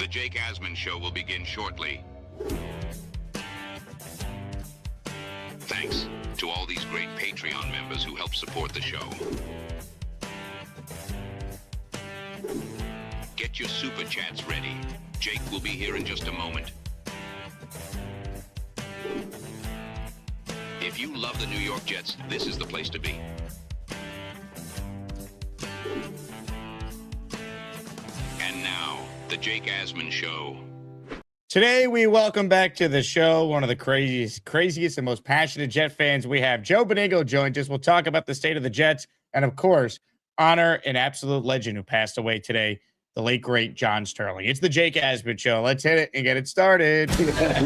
The Jake Asman Show will begin shortly. Thanks to all these great Patreon members who help support the show. Get your super chats ready. Jake will be here in just a moment. If you love the New York Jets, this is the place to be. And now, the Jake Asman Show. Today, we welcome back to the show one of the craziest and most passionate Jet fans we have. Joe Benigno joins us. We'll talk about the state of the Jets and, of course, honor an absolute legend who passed away today, the late, great John Sterling. It's the Jake Asman Show. Let's hit it and get it started. We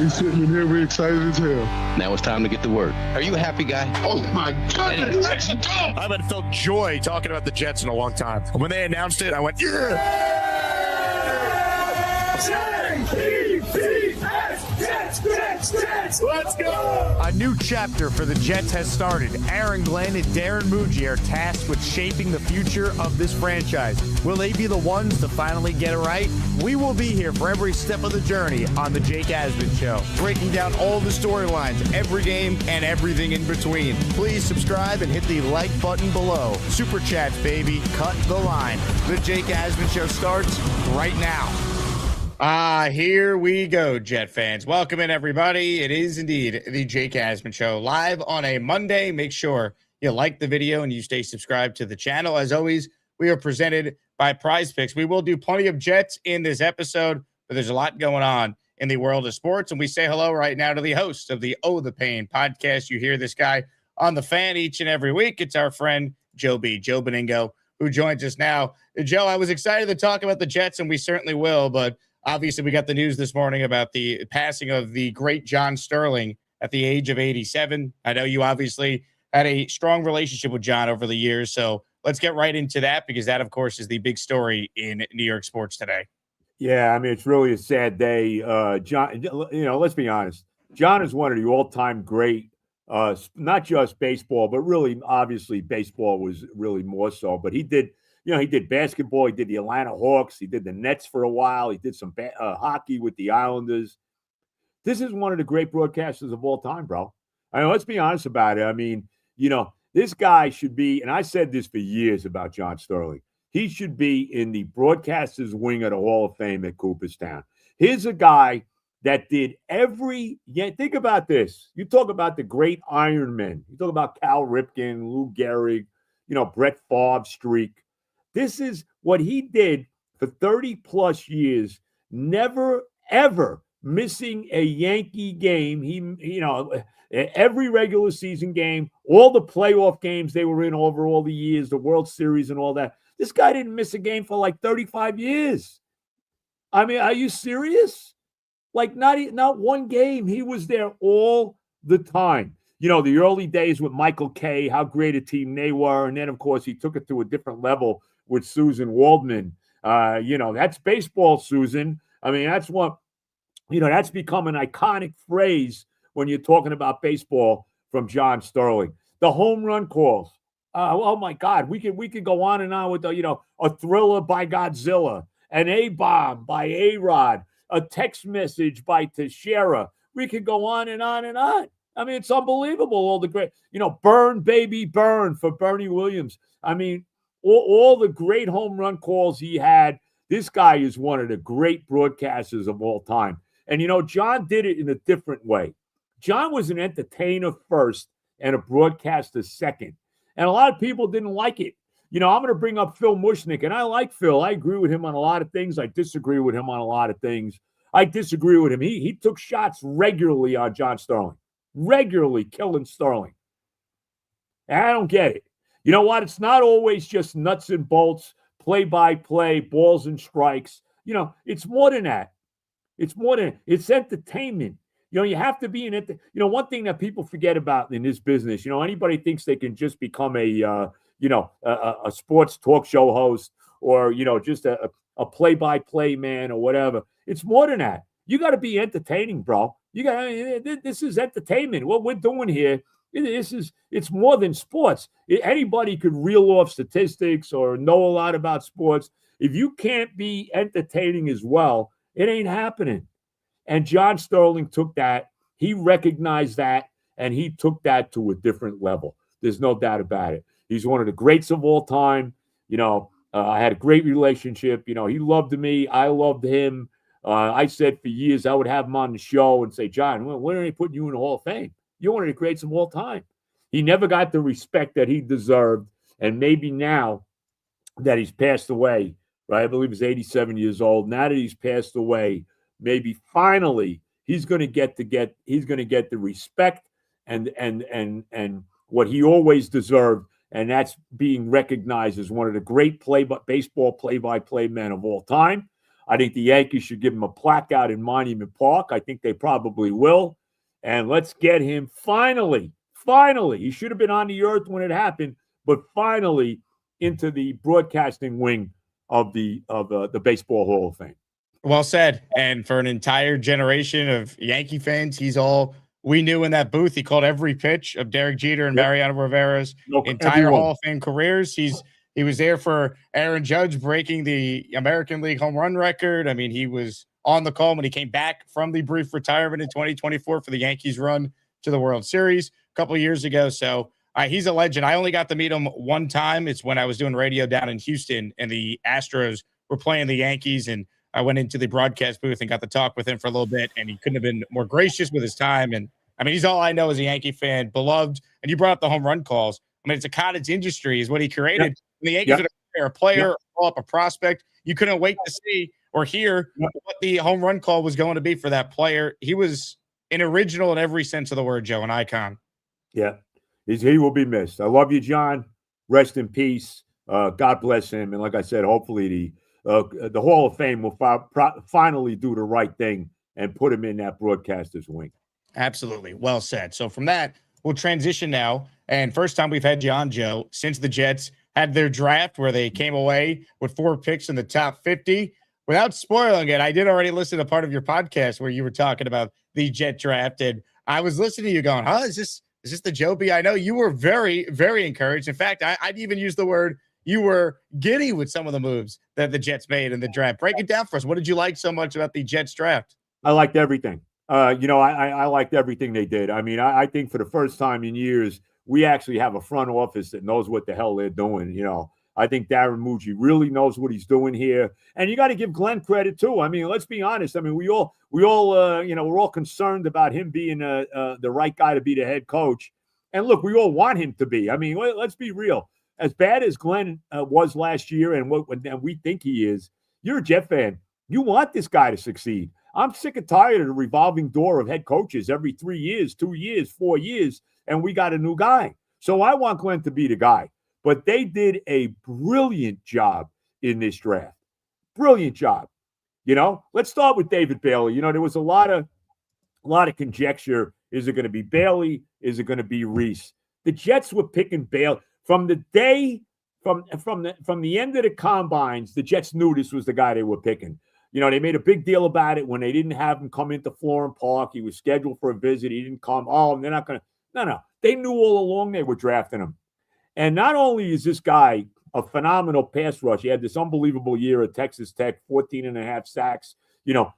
sitting in here, we excited as hell. Now it's time to get to work. Are you a happy guy? Oh, my God. Let's go. I haven't felt joy talking about the Jets in a long time. When they announced it, I went, yeah! Jets, let's go! A new chapter for the Jets has started. Aaron Glenn and Darren Muji are tasked with shaping the future of this franchise. Will they be the ones to finally get it right? We will be here for every step of the journey on the Jake Asman Show, breaking down all the storylines, every game, and everything in between. Please subscribe and hit the like button below. Super chats, baby. Cut the line. The Jake Asman Show starts right now. Here we go, Jet fans. Welcome in, everybody. It is indeed the Jake Asman Show, live on a Monday. Make sure you like the video and you stay subscribed to the channel. As always, we are presented by PrizePicks. We will do plenty of Jets in this episode, but there's a lot going on in the world of sports. And we say hello right now to the host of the Oh, the Pain podcast. You hear this guy on the fan each and every week. It's our friend Joe Benigno, who joins us now. Joe, I was excited to talk about the Jets, and we certainly will, but obviously, we got the news this morning about the passing of the great John Sterling at the age of 87. I know you obviously had a strong relationship with John over the years, so let's get right into that because that, of course, is the big story in New York sports today. Yeah, I mean, it's really a sad day. John, let's be honest. John is one of the all-time great, not just baseball, but really, obviously, baseball was really more so. But he did basketball. He did the Atlanta Hawks. He did the Nets for a while. He did some hockey with the Islanders. This is one of the great broadcasters of all time, bro. I mean, let's be honest about it. I mean, this guy should be, and I said this for years about John Sterling, he should be in the broadcasters wing of the Hall of Fame at Cooperstown. Here's a guy that did think about this. You talk about the great Iron Men. You talk about Cal Ripken, Lou Gehrig, Brett Favre streak. This is what he did for 30-plus years, never, ever missing a Yankee game. Every regular season game, all the playoff games they were in over all the years, the World Series and all that. This guy didn't miss a game for like 35 years. I mean, are you serious? Like not one game. He was there all the time. The early days with Michael Kay, how great a team they were. And then, of course, he took it to a different level with Susan Waldman. That's baseball, Susan. I mean, that's what, that's become an iconic phrase when you're talking about baseball from John Sterling. The home run calls. Oh my God, we could go on and on with a Thriller by Godzilla, an A-bomb by A-Rod, a text message by Teixeira. We could go on and on and on. I mean, it's unbelievable. All the great, Burn, Baby, Burn for Bernie Williams. I mean, all the great home run calls he had. This guy is one of the great broadcasters of all time. And, John did it in a different way. John was an entertainer first and a broadcaster second. And a lot of people didn't like it. I'm going to bring up Phil Mushnick, and I like Phil. I agree with him on a lot of things. I disagree with him on a lot of things. I disagree with him. He took shots regularly on John Sterling, regularly killing Sterling. And I don't get it. You know what? It's not always just nuts and bolts, play-by-play, balls and strikes. It's more than that. It's entertainment. You have to be in it. One thing that people forget about in this business, anybody thinks they can just become a sports talk show host or, just a play-by-play man or whatever. It's more than that. You got to be entertaining, bro. This is entertainment. What we're doing here, it's more than sports. Anybody could reel off statistics or know a lot about sports. If you can't be entertaining as well, It ain't happening. And John Sterling took that. He recognized that, and he took that to a different level. There's no doubt about it. He's one of the greats of all time. I had a great relationship. He loved me. I loved him. I said for years I would have him on the show and say, John, when are they putting you in the Hall of Fame? You're one of the greats of all time. He never got the respect that he deserved. And maybe now that he's passed away, right? I believe he's 87 years old. Now that he's passed away, maybe finally he's going to get the respect and what he always deserved, and that's being recognized as one of the great baseball play-by-play men of all time. I think the Yankees should give him a plaque out in Monument Park. I think they probably will. And let's get him finally, he should have been on the earth when it happened, but finally into the broadcasting wing of the Baseball Hall of Fame. Well said. And for an entire generation of Yankee fans, he's all we knew in that booth. He called every pitch of Derek Jeter and Mariano Rivera's entire Hall of Fame careers. He was there for Aaron Judge breaking the American League home run record. I mean, he was on the call when he came back from the brief retirement in 2024 for the Yankees run to the World Series a couple of years ago. So he's a legend. I only got to meet him one time. It's when I was doing radio down in Houston and the Astros were playing the Yankees, and I went into the broadcast booth and got to talk with him for a little bit, and he couldn't have been more gracious with his time. And I mean, he's all I know as a Yankee fan, beloved. And you brought up the home run calls. I mean, it's a cottage industry is what he created. Yep. The Yankees would acquire a player, call up a prospect. You couldn't wait to see or hear what the home run call was going to be for that player. He was an original in every sense of the word, Joe, an icon. Yeah, he will be missed. I love you, John. Rest in peace. God bless him. And like I said, hopefully the Hall of Fame will finally do the right thing and put him in that broadcaster's wing. Absolutely. Well said. So from that, we'll transition now. And first time we've had you on, Joe, since the Jets had their draft where they came away with 4 picks in the top 50. Without spoiling it, I did already listen to part of your podcast where you were talking about the Jet draft. And I was listening to you going, is this the Joe B? I know you were very, very encouraged. In fact, I'd even use the word you were giddy with some of the moves that the Jets made in the draft. Break it down for us. What did you like so much about the Jets draft? I liked everything. I liked everything they did. I mean, I think for the first time in years, we actually have a front office that knows what the hell they're doing. I think Darren Mucci really knows what he's doing here. And you got to give Glenn credit too. I mean, let's be honest. I mean, we're all concerned about him being the right guy to be the head coach. And look, we all want him to be. I mean, let's be real. As bad as Glenn was last year and what we think he is, you're a Jet fan. You want this guy to succeed. I'm sick and tired of the revolving door of head coaches every 3 years, 2 years, 4 years, and we got a new guy. So I want Glenn to be the guy. But they did a brilliant job in this draft. Brilliant job. Let's start with David Bailey. There was a lot of conjecture. Is it going to be Bailey? Is it going to be Reese? The Jets were picking Bailey from the day from the end of the combines. The Jets knew this was the guy they were picking. They made a big deal about it when they didn't have him come into Florham Park. He was scheduled for a visit. He didn't come. Oh, they're not going to. No. They knew all along they were drafting him. And not only is this guy a phenomenal pass rush, he had this unbelievable year at Texas Tech, 14.5 sacks,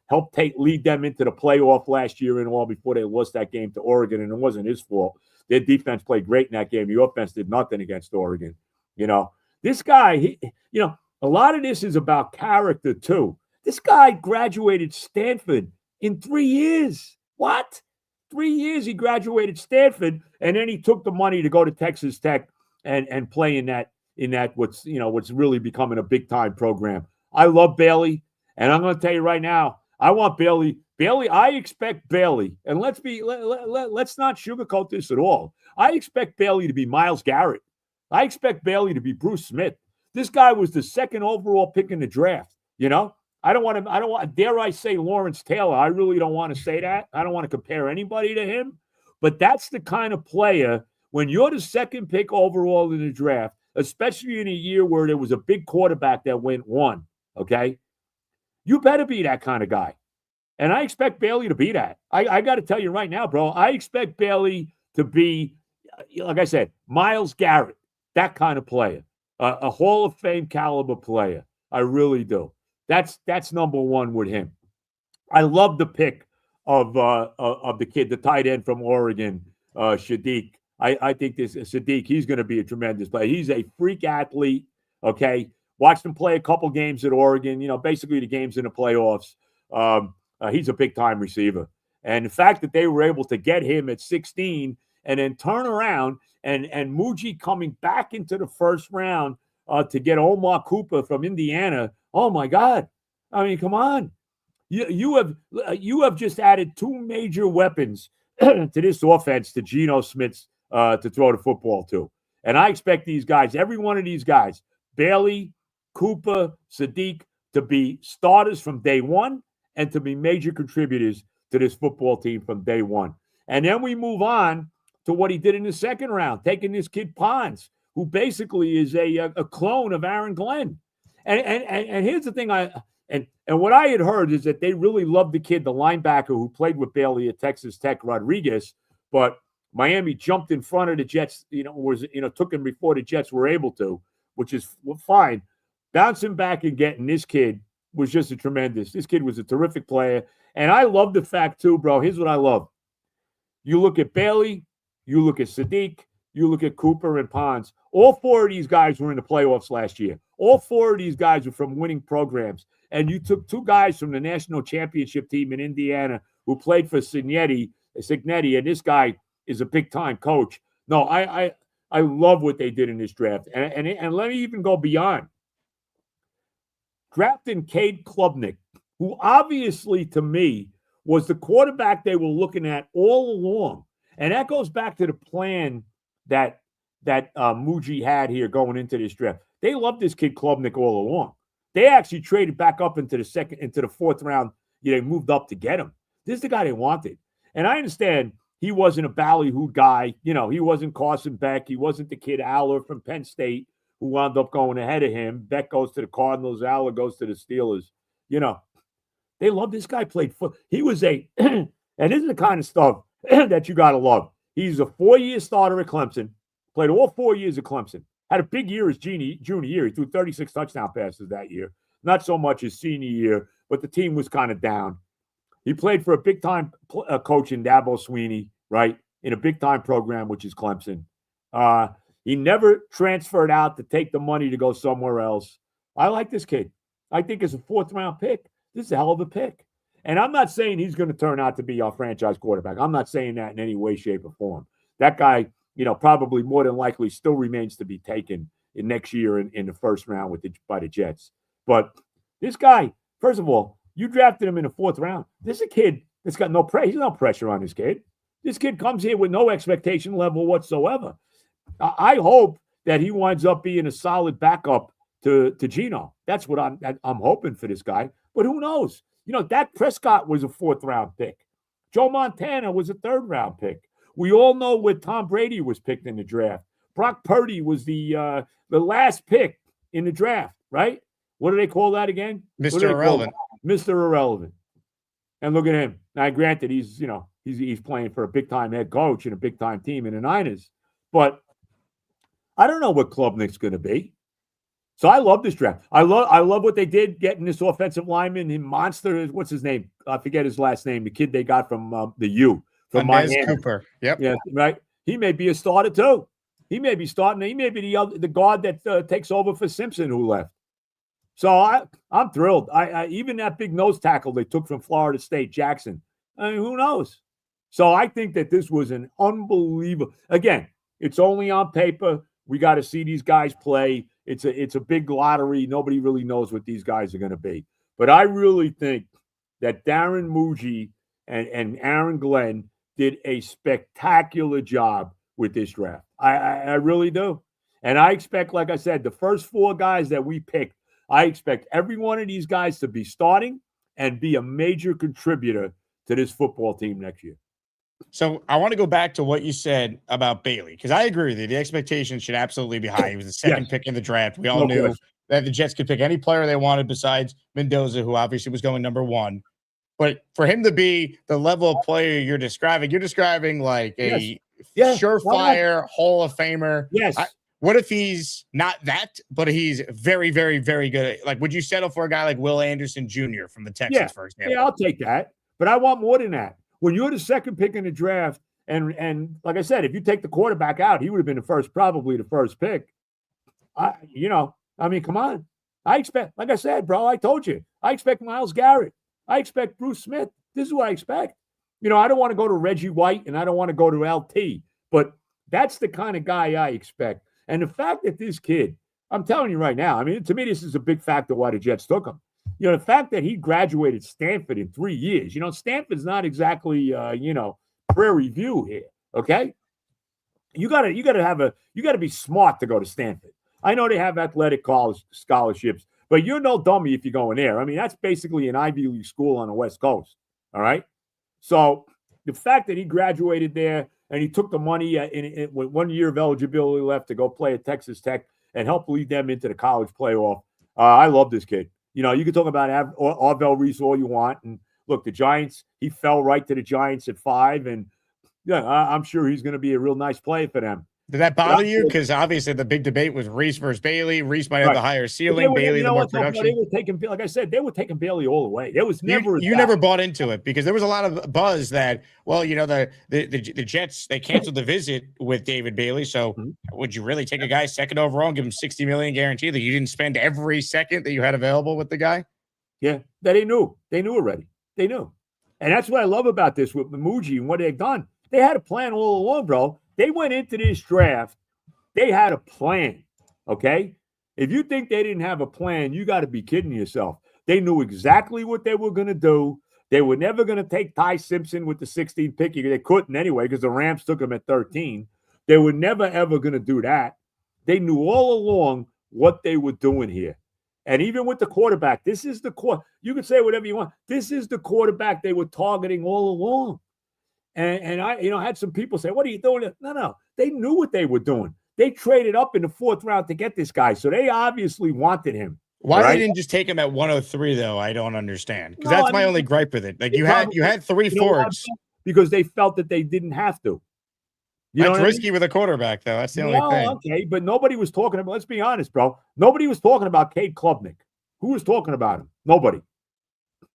helped lead them into the playoff last year and all before they lost that game to Oregon. And it wasn't his fault. Their defense played great in that game. The offense did nothing against Oregon. This guy, a lot of this is about character too. This guy graduated Stanford in 3 years. What? 3 years he graduated Stanford, and then he took the money to go to Texas Tech and play in that what's really becoming a big time program. I love Bailey, and I'm going to tell you right now, I want Bailey. I expect Bailey, and let's not sugarcoat this at all. I expect Bailey to be Myles Garrett. I expect Bailey to be Bruce Smith. This guy was the second overall pick in the draft. I don't want, dare I say Lawrence Taylor. I really don't want to say that. I don't want to compare anybody to him. But that's the kind of player, when you're the second pick overall in the draft, especially in a year where there was a big quarterback that went 1, okay? You better be that kind of guy. And I expect Bailey to be that. I got to tell you right now, bro, I expect Bailey to be, like I said, Myles Garrett, that kind of player, a Hall of Fame caliber player. I really do. That's number one with him. I love the pick of the kid, the tight end from Oregon, Sadiq. I think this Sadiq, he's going to be a tremendous player. He's a freak athlete. Okay, watched him play a couple games at Oregon. Basically the games in the playoffs. He's a big time receiver, and the fact that they were able to get him at 16 and then turn around and Muji coming back into the first round to get Omar Cooper from Indiana. Oh my God! I mean, come on. You have just added two major weapons to this offense to Geno Smith's to throw the football to. And I expect these guys, every one of these guys, Bailey, Cooper, Sadiq, to be starters from day one and to be major contributors to this football team from day one. And then we move on to what he did in the second round, taking this kid Pons, who basically is a clone of Aaron Glenn. And here's the thing And what I had heard is that they really loved the kid, the linebacker who played with Bailey at Texas Tech, Rodriguez, but Miami jumped in front of the Jets, took him before the Jets were able to, which is fine. Bouncing back and getting this kid was just this kid was a terrific player. And I love the fact too, bro. Here's what I love. You look at Bailey, you look at Sadiq, you look at Cooper and Pons. All four of these guys were in the playoffs last year. All four of these guys were from winning programs. And you took two guys from the national championship team in Indiana who played for Signetti, and this guy is a big-time coach. No, I love what they did in this draft. And let me even go beyond. Drafting Cade Klubnik, who obviously, to me, was the quarterback they were looking at all along. And that goes back to the plan that Muji had here going into this draft. They loved this kid Klubnik all along. They actually traded back up into the fourth round. They moved up to get him. This is the guy they wanted. And I understand he wasn't a ballyhoo guy. He wasn't Carson Beck. He wasn't the kid Aller from Penn State who wound up going ahead of him. Beck goes to the Cardinals. Aller goes to the Steelers. They love this guy played foot. He was and this is the kind of stuff that you got to love. He's a 4-year starter at Clemson, played all 4 years at Clemson. Had a big year his junior year. He threw 36 touchdown passes that year. Not so much his senior year, but the team was kind of down. He played for a big-time coach in Dabo Sweeney, right, in a big-time program, which is Clemson. He never transferred out to take the money to go somewhere else. I like this kid. I think as a fourth-round pick, this is a hell of a pick. And I'm not saying he's going to turn out to be our franchise quarterback. I'm not saying that in any way, shape, or form. That guy – probably more than likely still remains to be taken in next year in the first round by the Jets. But this guy, first of all, you drafted him in the fourth round. This is a kid that's got no pressure. There's no pressure on this kid. This kid comes here with no expectation level whatsoever. I hope that he winds up being a solid backup to Geno. That's what I'm hoping for this guy. But who knows? Dak Prescott was a fourth-round pick. Joe Montana was a third-round pick. We all know where Tom Brady was picked in the draft. Brock Purdy was the last pick in the draft, right? What do they call that again? Mr. Irrelevant. Mr. Irrelevant. And look at him. Now, granted, he's playing for a big-time head coach and a big-time team in the Niners. But I don't know what Klubnik's going to be. So I love this draft. I love what they did getting this offensive lineman, him monster. What's his name? I forget his last name. The kid they got from the U. From Miami. Cooper. Yep. Yeah, right. He may be a starter too. He may be starting. He may be the guard that takes over for Simpson, who left. So I'm thrilled. I even that big nose tackle they took from Florida State, Jackson. I mean, who knows? So I think that this was an unbelievable. Again, it's only on paper. We got to see these guys play. It's a big lottery. Nobody really knows what these guys are going to be. But I really think that Darren Muji and Aaron Glenn did a spectacular job with this draft. I really do. And I expect, like I said, the first 4 guys that we picked, I expect every one of these guys to be starting and be a major contributor to this football team next year. So I want to go back to what you said about Bailey, because I agree with you. The expectations should absolutely be high. He was the second pick in the draft. We all knew that the Jets could pick any player they wanted besides Mendoza, who obviously was going number 1. But for him to be the level of player you're describing like a surefire Hall of Famer. Yes. What if he's not that, but he's very, very, very good? Like, would you settle for a guy like Will Anderson Jr. from the Texans, for example? Yeah, I'll take that. But I want more than that. When you're the second pick in the draft, and like I said, if you take the quarterback out, he would have been probably the first pick. Come on. I expect, like I said, bro, I told you, I expect Myles Garrett. I expect Bruce Smith. This is what I expect. I don't want to go to Reggie White and I don't want to go to LT, but that's the kind of guy I expect. And the fact that this kid, I'm telling you right now, to me, this is a big factor why the Jets took him. The fact that he graduated Stanford in 3 years, Stanford's not exactly, Prairie View here. Okay. You gotta be smart to go to Stanford. I know they have athletic college scholarships, but you're no dummy if you're going there. That's basically an Ivy League school on the West Coast. All right. So the fact that he graduated there and he took the money with 1 year of eligibility left to go play at Texas Tech and help lead them into the college playoff. I love this kid. You can talk about Arvell Reese all you want. And look, the Giants, he fell right to the Giants at 5. And yeah, I'm sure he's going to be a real nice player for them. Did that bother you? Because obviously the big debate was Reese versus Bailey. Reese might have the higher ceiling. Bailey, the more production. They were taking, like I said, they were taking Bailey all the way. There was never you never bought into it because there was a lot of buzz that, the Jets, they canceled the visit with David Bailey. So would you really take a guy second overall and give him $60 million guarantee that you didn't spend every second that you had available with the guy? Yeah, that they knew. They knew already. They knew. And that's what I love about this with Mamuji and what they've done. They had a plan all along, bro. They went into this draft. They had a plan, okay? If you think they didn't have a plan, you got to be kidding yourself. They knew exactly what they were going to do. They were never going to take Ty Simpson with the 16th pick. They couldn't anyway because the Rams took him at 13. They were never, ever going to do that. They knew all along what they were doing here. And even with the quarterback, this is the you can say whatever you want. This is the quarterback they were targeting all along. And I, had some people say, what are you doing? No. They knew what they were doing. They traded up in the 4th round to get this guy. So they obviously wanted him. Why they didn't just take him at 103, though, I don't understand. Because that's my only gripe with it. Like you had 3 forwards. Because they felt that they didn't have to. That's risky with a quarterback, though. That's the only thing. Okay, but nobody was talking about, let's be honest, bro. Nobody was talking about Cade Klubnik. Who was talking about him? Nobody.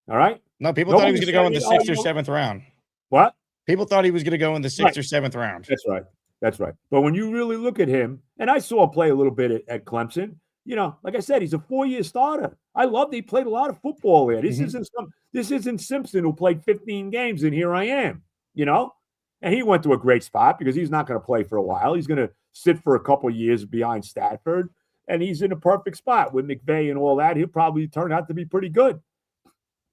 All right? No, people thought he was going to go in the 6th or 7th round. What? People thought he was going to go in the 6th or 7th round. That's right. But when you really look at him, and I saw him play a little bit at Clemson, like I said, he's a 4-year starter. I love that he played a lot of football there. This isn't Simpson who played 15 games and here I am, And he went to a great spot because he's not going to play for a while. He's going to sit for a couple of years behind Stafford, and he's in a perfect spot with McVay and all that. He'll probably turn out to be pretty good.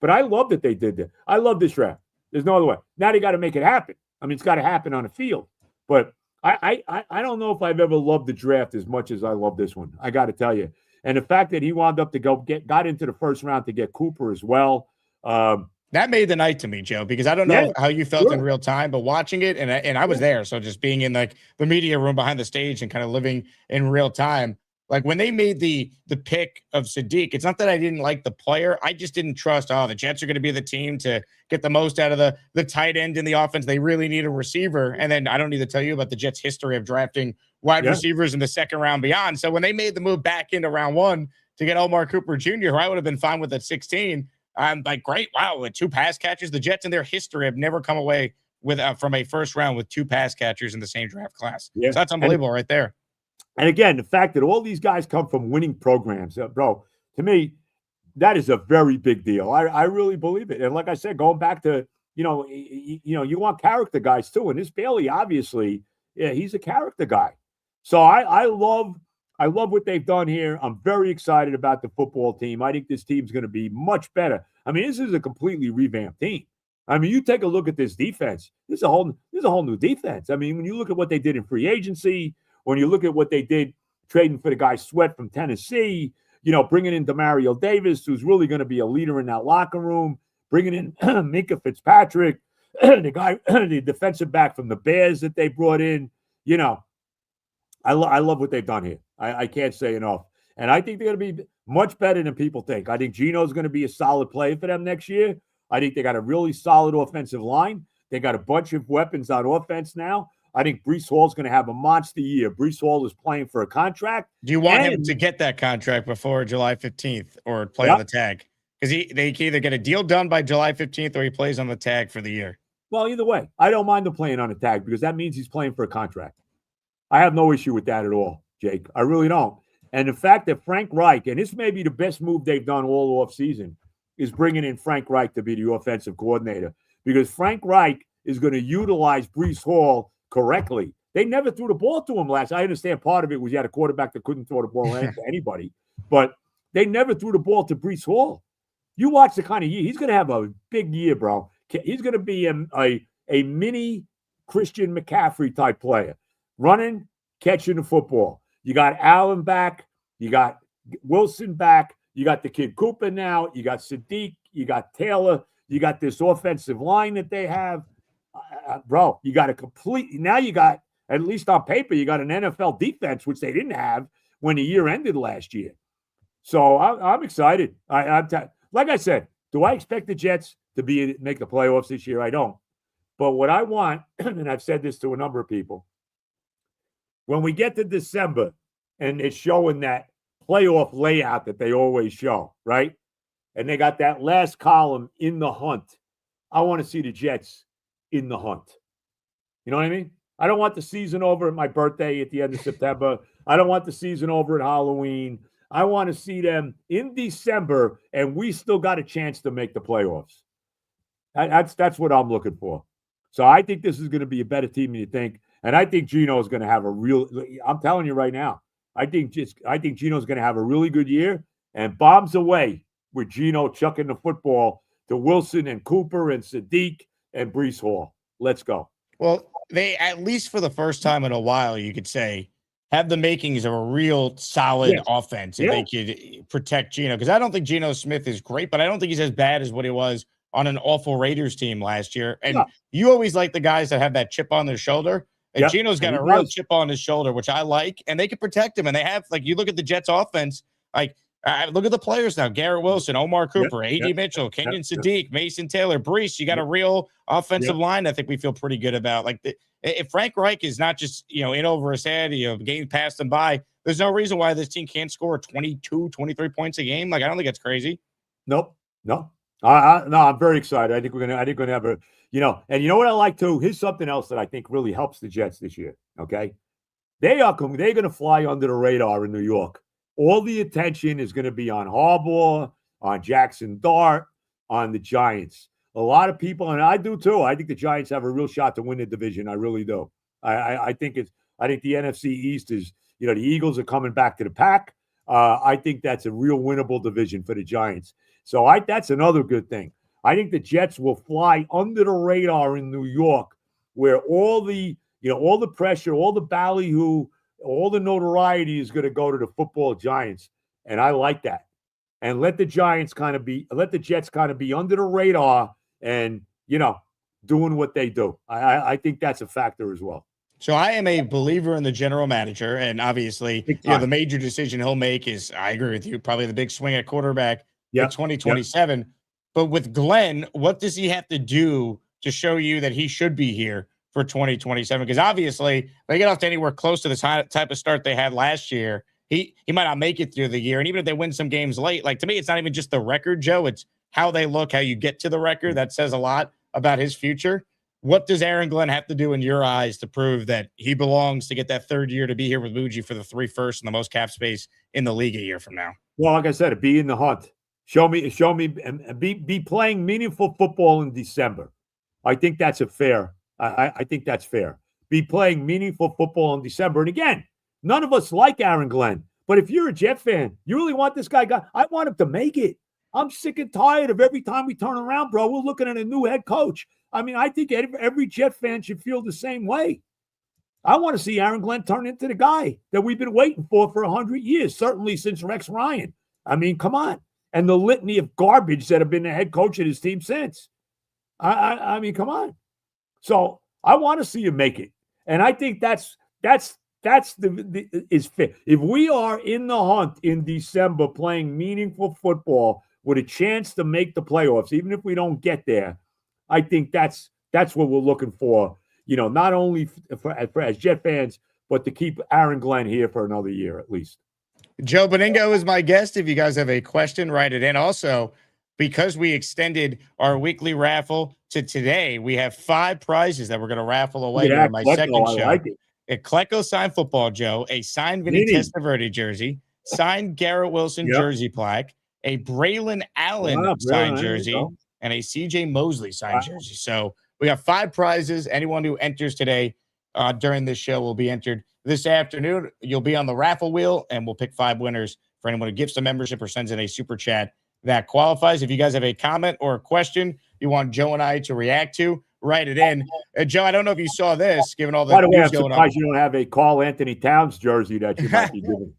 But I love that they did that. I love this draft. There's no other way. Now they got to make it happen. It's got to happen on the field. But I don't know if I've ever loved the draft as much as I love this one. I got to tell you. And the fact that he wound up to got into the 1st round to get Cooper as well. That made the night to me, Joe, because I don't know how you felt in real time, but watching it, and I was there. So just being in like the media room behind the stage and kind of living in real time. Like when they made the pick of Sadiq, it's not that I didn't like the player. I just didn't trust, the Jets are going to be the team to get the most out of the tight end in the offense. They really need a receiver. And then I don't need to tell you about the Jets' history of drafting wide receivers in the 2nd round beyond. So when they made the move back into round 1 to get Omar Cooper Jr., who I would have been fine with at 16, I'm like, great. Wow. With 2 pass catchers, the Jets in their history have never come away with from a 1st round with 2 pass catchers in the same draft class. Yeah. So that's unbelievable right there. And again, the fact that all these guys come from winning programs, bro, to me, that is a very big deal. I really believe it. And like I said, going back to, you want character guys too. And this Bailey, obviously, he's a character guy. So I love what they've done here. I'm very excited about the football team. I think this team's going to be much better. This is a completely revamped team. You take a look at this defense. This is a whole new defense. When you look at what they did in free agency, when you look at what they did trading for the guy Sweat from Tennessee, bringing in Demario Davis, who's really going to be a leader in that locker room, bringing in Minkah Fitzpatrick, the defensive back from the Bears that they brought in. I love what they've done here. I can't say enough. And I think they're going to be much better than people think. I think Geno's going to be a solid player for them next year. I think they got a really solid offensive line. They got a bunch of weapons on offense now. I think Brees Hall's going to have a monster year. Brees Hall is playing for a contract. Do you want him to get that contract before July 15th or play on the tag? Because they can either get a deal done by July 15th or he plays on the tag for the year. Well, either way, I don't mind him playing on a tag because that means he's playing for a contract. I have no issue with that at all, Jake. I really don't. And the fact that Frank Reich, and this may be the best move they've done all offseason, is bringing in Frank Reich to be the offensive coordinator because Frank Reich is going to utilize Brees Hall correctly. They never threw the ball to him last. I understand part of it was you had a quarterback that couldn't throw the ball to anybody, but they never threw the ball to Brees Hall. You watch the kind of year he's going to have a big year, bro. He's going to be a mini Christian McCaffrey type player, running, catching the football. You got Allen back, you got Wilson back, you got the kid Cooper now, you got Sadiq, you got Taylor, you got this offensive line that they have. Bro, you got now you got, at least on paper, you got an NFL defense, which they didn't have when the year ended last year. So I'm excited. Like I said, do I expect the Jets to make the playoffs this year? I don't. But what I want, and I've said this to a number of people, when we get to December and it's showing that playoff layout that they always show, right? And they got that last column in the hunt. I want to see the Jets in the hunt. You know what I mean? I don't want the season over at my birthday at the end of September. I don't want the season over at Halloween. I want to see them in December, and we still got a chance to make the playoffs. That's what I'm looking for. So I think this is going to be a better team than you think, and I think Gino is going to have a real. I'm telling you right now, I think Gino's going to have a really good year, and bombs away with Gino chucking the football to Wilson and Cooper and Sadiq and Brees Hall. Let's go. Well, they, at least for the first time in a while, you could say, have the makings of a real solid offense if they could protect Geno. Because I don't think Geno Smith is great, but I don't think he's as bad as what he was on an awful Raiders team last year. And you always like the guys that have that chip on their shoulder. And Geno's got a real chip on his shoulder, which I like. And they can protect him. And they have, like, you look at the Jets offense, like, look at the players now. Garrett Wilson, Omar Cooper, A.D. Mitchell, Kenyon Sadiq, Mason Taylor, Brees. You got a real offensive line I think we feel pretty good about. Like, if Frank Reich is not just, in over his head, getting past him by, there's no reason why this team can't score 22, 23 points a game. Like, I don't think it's crazy. Nope. No. I'm very excited. I think we're gonna have a, and you know what I like too? Here's something else that I think really helps the Jets this year. Okay. They're going to fly under the radar in New York. All the attention is going to be on Harbaugh, on Jackson Dart, on the Giants. A lot of people, and I do too. I think the Giants have a real shot to win the division. I really do. I think the NFC East is, the Eagles are coming back to the pack. I think that's a real winnable division for the Giants. So that's another good thing. I think the Jets will fly under the radar in New York, where all the pressure, all the ballyhoo, all the notoriety is going to go to the football Giants. And I like that. And let the Jets kind of be under the radar and, doing what they do. I think that's a factor as well. So I am a believer in the general manager. And obviously, the major decision he'll make is, I agree with you, probably the big swing at quarterback in 2027. But with Glenn, what does he have to do to show you that he should be here for 2027? Because obviously, they get off to anywhere close to the type of start they had last year, he might not make it through the year. And even if they win some games late, like, to me, it's not even just the record, Joe. It's how they look, how you get to the record. That says a lot about his future. What does Aaron Glenn have to do in your eyes to prove that he belongs to get that third year to be here with Muji for the 3 first and the most cap space in the league a year from now? Well, like I said, be in the hunt. Show me, and be playing meaningful football in December. I think that's fair. I think that's fair. Be playing meaningful football in December. And again, none of us like Aaron Glenn. But if you're a Jet fan, you really want this guy. I want him to make it. I'm sick and tired of every time we turn around, bro, we're looking at a new head coach. I mean, I think every Jet fan should feel the same way. I want to see Aaron Glenn turn into the guy that we've been waiting for 100 years, certainly since Rex Ryan. I mean, come on. And the litany of garbage that have been the head coach of his team since. I mean, come on. So I want to see him make it. And I think that's is fit. If we are in the hunt in December playing meaningful football with a chance to make the playoffs, even if we don't get there, I think that's what we're looking for. not only for as Jet fans, but to keep Aaron Glenn here for another year at least. Joe Benigno is my guest. If you guys have a question, write it in. Also, because we extended our weekly raffle to today, we have 5 prizes that we're going to raffle away during my second show. I like it. A Klecko signed football, Joe, a signed Vinny Testaverde jersey, signed Garrett Wilson jersey plaque, a Braylon Allen signed jersey, and a CJ Mosley signed jersey. So we got 5 prizes. Anyone who enters today during this show will be entered this afternoon. You'll be on the raffle wheel, and we'll pick 5 winners for anyone who gives a membership or sends in a super chat that qualifies. If you guys have a comment or a question you want Joe and I to react to, write it in. Joe, I don't know if you saw this, given all the By the way, I'm going surprised on. you don't have a Karl Anthony Towns jersey that you might be giving.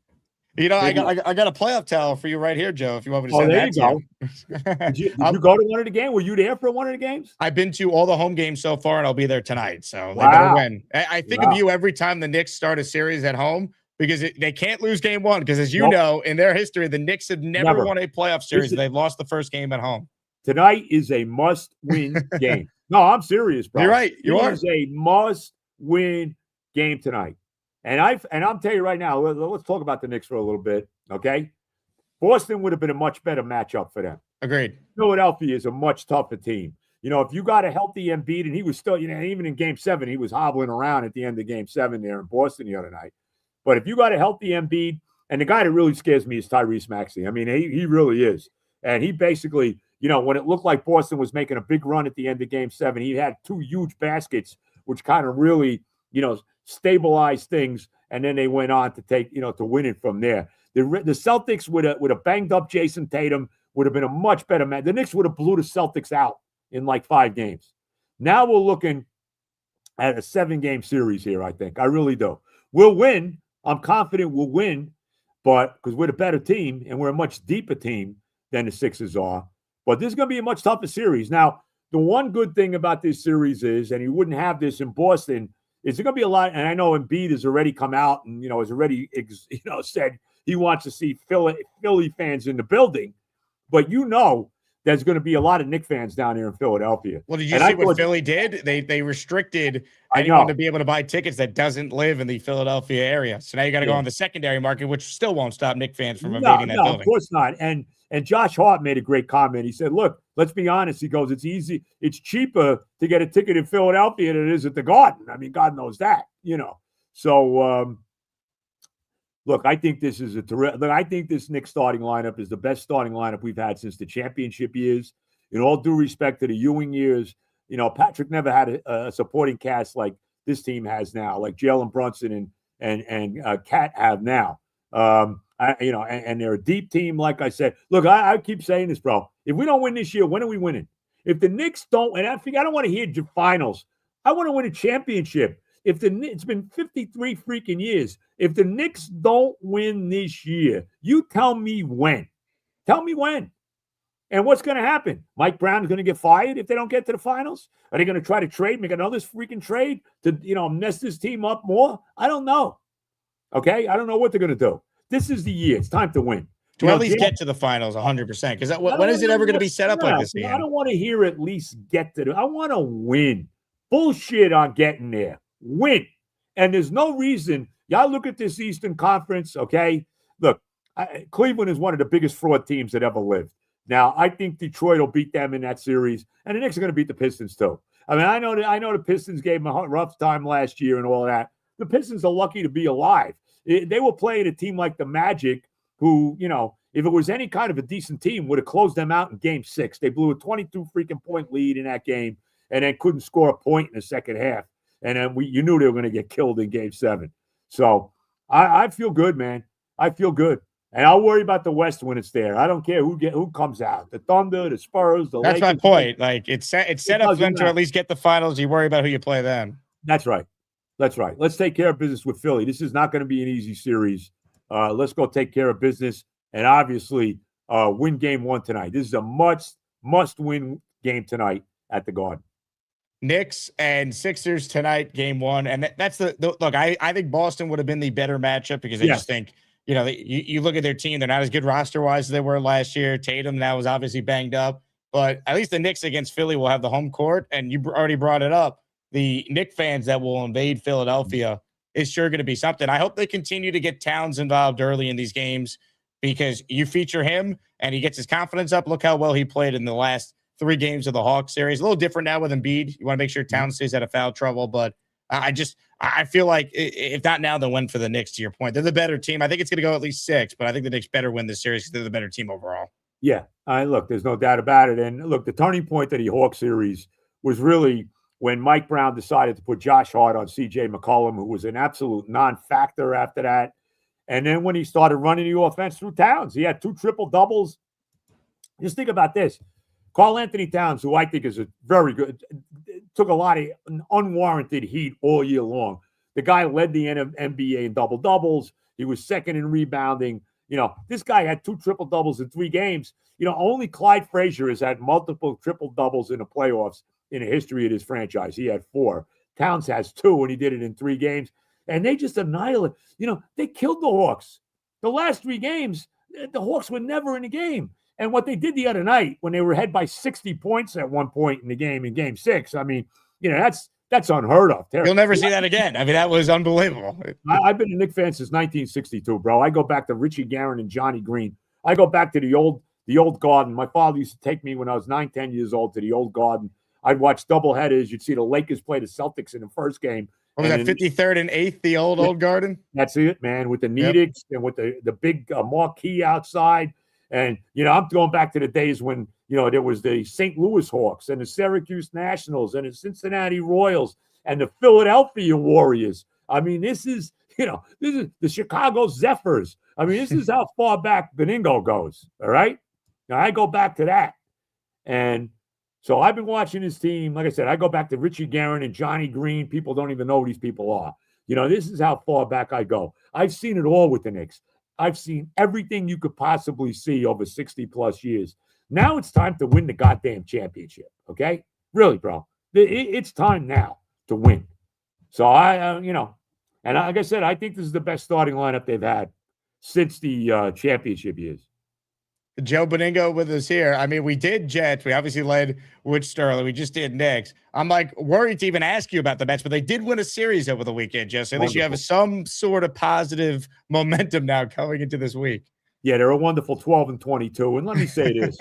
I got a playoff towel for you right here, Joe, if you want me to send there that you go. Did you go to one of the games? Were you there for one of the games? I've been to all the home games so far, and I'll be there tonight. So they better win. I think of you every time the Knicks start a series at home because they can't lose game 1. Because as you know, in their history, the Knicks have never won a playoff series. They've lost the first game at home. Tonight is a must-win game. No, I'm serious, bro. You're right. It is a must-win game tonight. And I'm telling you right now, let's talk about the Knicks for a little bit, okay? Boston would have been a much better matchup for them. Agreed. Philadelphia is a much tougher team. If you got a healthy Embiid, and he was still, even in Game 7, he was hobbling around at the end of Game 7 there in Boston the other night. But if you got a healthy Embiid, and the guy that really scares me is Tyrese Maxey. I mean, he really is. And he basically, when it looked like Boston was making a big run at the end of Game 7, he had 2 huge baskets, which kind of really, stabilized things. And then they went on to take, to win it from there. The Celtics with a banged up Jason Tatum would have been a much better match. The Knicks would have blew the Celtics out in like 5 games. Now we're looking at a 7-game series here, I think. I really do. We'll win. I'm confident we'll win, but because we're the better team and we're a much deeper team than the Sixers are. But this is going to be a much tougher series. Now, the one good thing about this series is, and you wouldn't have this in Boston, is there going to be a lot, and I know Embiid has already come out and, has already, said he wants to see Philly fans in the building. But there's going to be a lot of Knicks fans down here in Philadelphia. Well, did you see what Philly did? They restricted anyone to be able to buy tickets that doesn't live in the Philadelphia area. So now you got to go on the secondary market, which still won't stop Knicks fans from invading that building. Of course not. And Josh Hart made a great comment. He said, look, let's be honest. He goes, it's cheaper to get a ticket in Philadelphia than it is at the Garden. I mean, God knows that, So, look, I think this is I think this Knicks starting lineup is the best starting lineup we've had since the championship years. In all due respect to the Ewing years, Patrick never had a supporting cast like this team has now, like Jalen Brunson and Cat have now. And they're a deep team, like I said. Look, I keep saying this, bro. If we don't win this year, when are we winning? If the Knicks don't, and I don't want to hear finals. I want to win a championship. It's been 53 freaking years. If the Knicks don't win this year, you tell me when. Tell me when. And what's going to happen? Mike Brown is going to get fired if they don't get to the finals? Are they going to try to make another freaking trade to, mess this team up more? I don't know. Okay? I don't know what they're going to do. This is the year. It's time to win. To at least get to the finals 100%. Because when is it ever going to be set up like this again? I don't want to hear at least get to I want to win. Bullshit on getting there. Win. And there's no reason. Y'all look at this Eastern Conference, okay? Look, Cleveland is one of the biggest fraud teams that ever lived. Now, I think Detroit will beat them in that series, and the Knicks are going to beat the Pistons too. I mean, I know the Pistons gave them a rough time last year and all that. The Pistons are lucky to be alive. They were playing a team like the Magic, who, if it was any kind of a decent team, would have closed them out in Game 6. They blew a 22 freaking point lead in that game, and then couldn't score a point in the second half. And then you knew they were going to get killed in Game 7. So I feel good, man. I feel good. And I'll worry about the West when it's there. I don't care who comes out. The Thunder, the Spurs, the Lakers. That's my point. Like it's set up for them to at least get the finals. You worry about who you play then. That's right. That's right. Let's take care of business with Philly. This is not going to be an easy series. Let's go take care of business and obviously win Game 1 tonight. This is a must-win game tonight at the Garden. Knicks and Sixers tonight, Game 1. And that's the look, I think Boston would have been the better matchup because I just think, you look at their team, they're not as good roster-wise as they were last year. Tatum now is obviously banged up. But at least the Knicks against Philly will have the home court. And you already brought it up. the Knicks fans that will invade Philadelphia is sure going to be something. I hope they continue to get Towns involved early in these games because you feature him and he gets his confidence up. Look how well he played in the last 3 games of the Hawks series. A little different now with Embiid. You want to make sure Towns stays out of foul trouble, but I feel like if not now, then when for the Knicks, to your point. They're the better team. I think it's going to go at least 6, but I think the Knicks better win this series because they're the better team overall. Yeah, look, there's no doubt about it. And look, the turning point of the Hawks series was really when Mike Brown decided to put Josh Hart on C.J. McCollum, who was an absolute non-factor after that. And then when he started running the offense through Towns, he had 2 triple-doubles. Just think about this. Karl Anthony Towns, who I think is a very good, took a lot of unwarranted heat all year long. The guy led the NBA in double-doubles. He was second in rebounding. This guy had 2 triple-doubles in 3 games. Only Clyde Frazier has had multiple triple-doubles in the playoffs in the history of this franchise. He had 4. Towns has 2, and he did it in 3 games. And they just annihilated. They killed the Hawks. The last 3 games, the Hawks were never in the game. And what they did the other night when they were ahead by 60 points at one point in the game, in Game 6, I mean, that's unheard of. You'll never see that again. I mean, that was unbelievable. I've been a Knicks fan since 1962, bro. I go back to Richie Guerin and Johnny Green. I go back to the old Garden. My father used to take me when I was 9, 10 years old to the old Garden. I'd watch doubleheaders. You'd see the Lakers play the Celtics in the first game. What was that, 53rd and 8th, the old Garden? That's it, man, with the Nedics and with the big marquee outside. And, I'm going back to the days when, there was the St. Louis Hawks and the Syracuse Nationals and the Cincinnati Royals and the Philadelphia Warriors. I mean, this is the Chicago Zephyrs. I mean, this is how far back Benigno goes, all right? Now, I go back to that. And so I've been watching this team. Like I said, I go back to Richie Guerin and Johnny Green. People don't even know who these people are. This is how far back I go. I've seen it all with the Knicks. I've seen everything you could possibly see over 60-plus years. Now it's time to win the goddamn championship, okay? Really, bro. It's time now to win. So, and like I said, I think this is the best starting lineup they've had since the championship years. Joe Benigno with us here. I mean, we did Jets. We obviously led with Sterling. We just did Knicks. I'm worried to even ask you about the Mets, but they did win a series over the weekend, Jesse. At least you have some sort of positive momentum now going into this week. Yeah, they're a wonderful 12-22. And let me say this,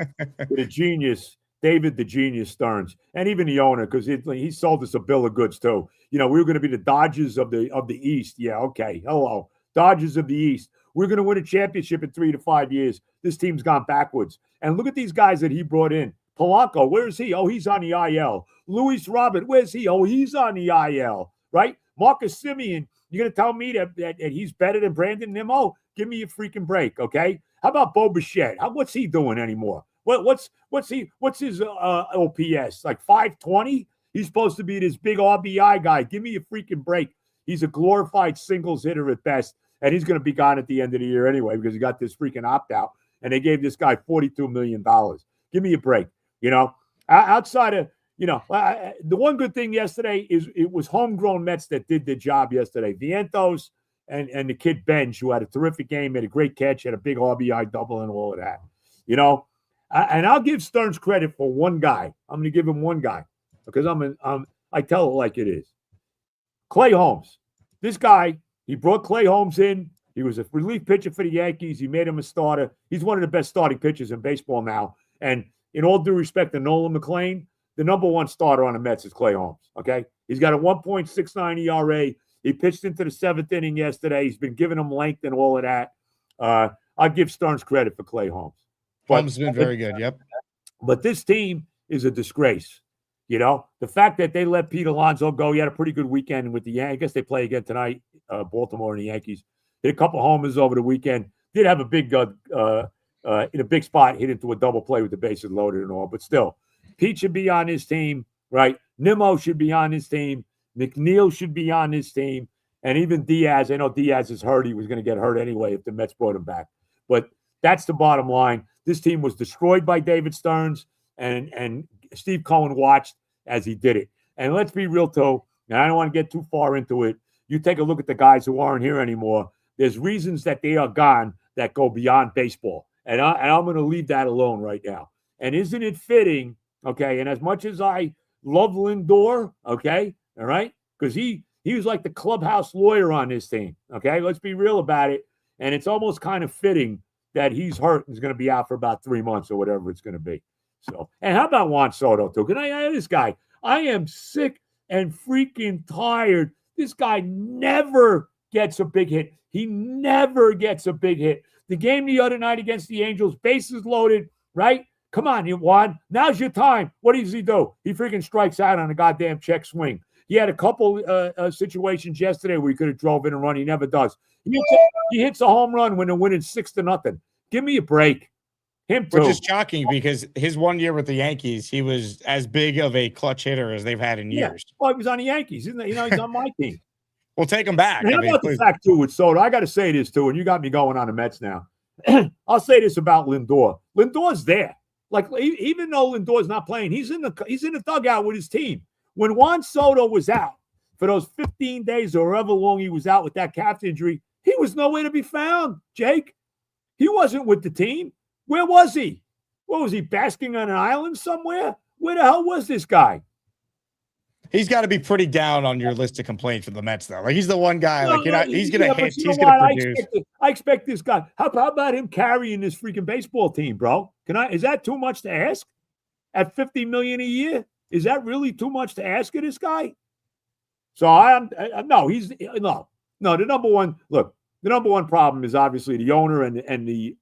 with a genius, David the Genius Stearns, and even the owner, because he sold us a bill of goods too. We were going to be the Dodgers of the East. Yeah, okay. Hello. Dodgers of the East. We're going to win a championship in 3 to 5 years. This team's gone backwards. And look at these guys that he brought in. Polanco, where is he? Oh, he's on the IL. Luis Robert, where's he? Oh, he's on the IL, right? Marcus Semien, you're going to tell me that he's better than Brandon Nimmo? Give me a freaking break, okay? How about Bo Bichette? What's he doing anymore? What's his OPS? Like 520? He's supposed to be this big RBI guy. Give me a freaking break. He's a glorified singles hitter at best. And he's going to be gone at the end of the year anyway because he got this freaking opt-out. And they gave this guy $42 million. Give me a break. Outside of, the one good thing yesterday is it was homegrown Mets that did the job yesterday. Vientos and the kid Benj, who had a terrific game, made a great catch, had a big RBI double and all of that. And I'll give Stearns credit for one guy. I'm going to give him one guy because I tell it like it is. Clay Holmes. This guy, he brought Clay Holmes in. He was a relief pitcher for the Yankees. He made him a starter. He's one of the best starting pitchers in baseball now. And in all due respect to Nolan McLean, the number one starter on the Mets is Clay Holmes, okay? He's got a 1.69 ERA. He pitched into the 7th inning yesterday. He's been giving him length and all of that. I'll give Stearns credit for Clay Holmes. Holmes has been very good, yep. But this team is a disgrace. The fact that they let Pete Alonso go, he had a pretty good weekend with the Yankees. I guess they play again tonight, Baltimore and the Yankees. Hit a couple homers over the weekend. Did have a big, in a big spot, hit into a double play with the bases loaded and all. But still, Pete should be on his team, right? Nimmo should be on his team. McNeil should be on his team. And even Diaz. I know Diaz is hurt. He was going to get hurt anyway if the Mets brought him back. But that's the bottom line. This team was destroyed by David Stearns, and Steve Cohen watched as he did it. And let's be real, too, and I don't want to get too far into it. You take a look at the guys who aren't here anymore. There's reasons that they are gone that go beyond baseball. And I'm going to leave that alone right now. And isn't it fitting, okay, and as much as I love Lindor, okay, All right, because he was like the clubhouse lawyer on this team. Okay, let's be real about it. And it's almost kind of fitting that he's hurt and is going to be out for about 3 months or whatever it's going to be. So, and how about Juan Soto too? Can I this guy? I am sick and freaking tired. This guy never gets a big hit. He never gets a big hit. The game the other night against the Angels, bases loaded, right? Come on, Juan. Now's your time. What does he do? He freaking strikes out on a goddamn check swing. He had a couple situations yesterday where he could have drove in and run. He never does. He hits a home run when they're winning 6-0. Give me a break. Him too. Which is shocking because his 1 year with the Yankees, he was as big of a clutch hitter as they've had in years. Well, he was on the Yankees. Isn't it? He's on my team. We'll take him back. And how about the fact, too, with Soto? I got to say this, too, and you got me going on the Mets now. I'll say this about Lindor. Lindor's there. Like, even though Lindor's not playing, he's in the dugout with his team. When Juan Soto was out for those 15 days or however long he was out with that calf injury, he was nowhere to be found, Jake. He wasn't with the team. Where was he? What was he, basking on an island somewhere? Where the hell was this guy? He's got to be pretty down on your list of complaints for the Mets, though. Like, he's the one guy. He's going to hit. He's going to produce. I expect this guy. How about him carrying this freaking baseball team, bro? Is that too much to ask? At $50 million a year, is that really too much to ask of this guy? So no. The number one. Look, the number one problem is obviously the owner and the.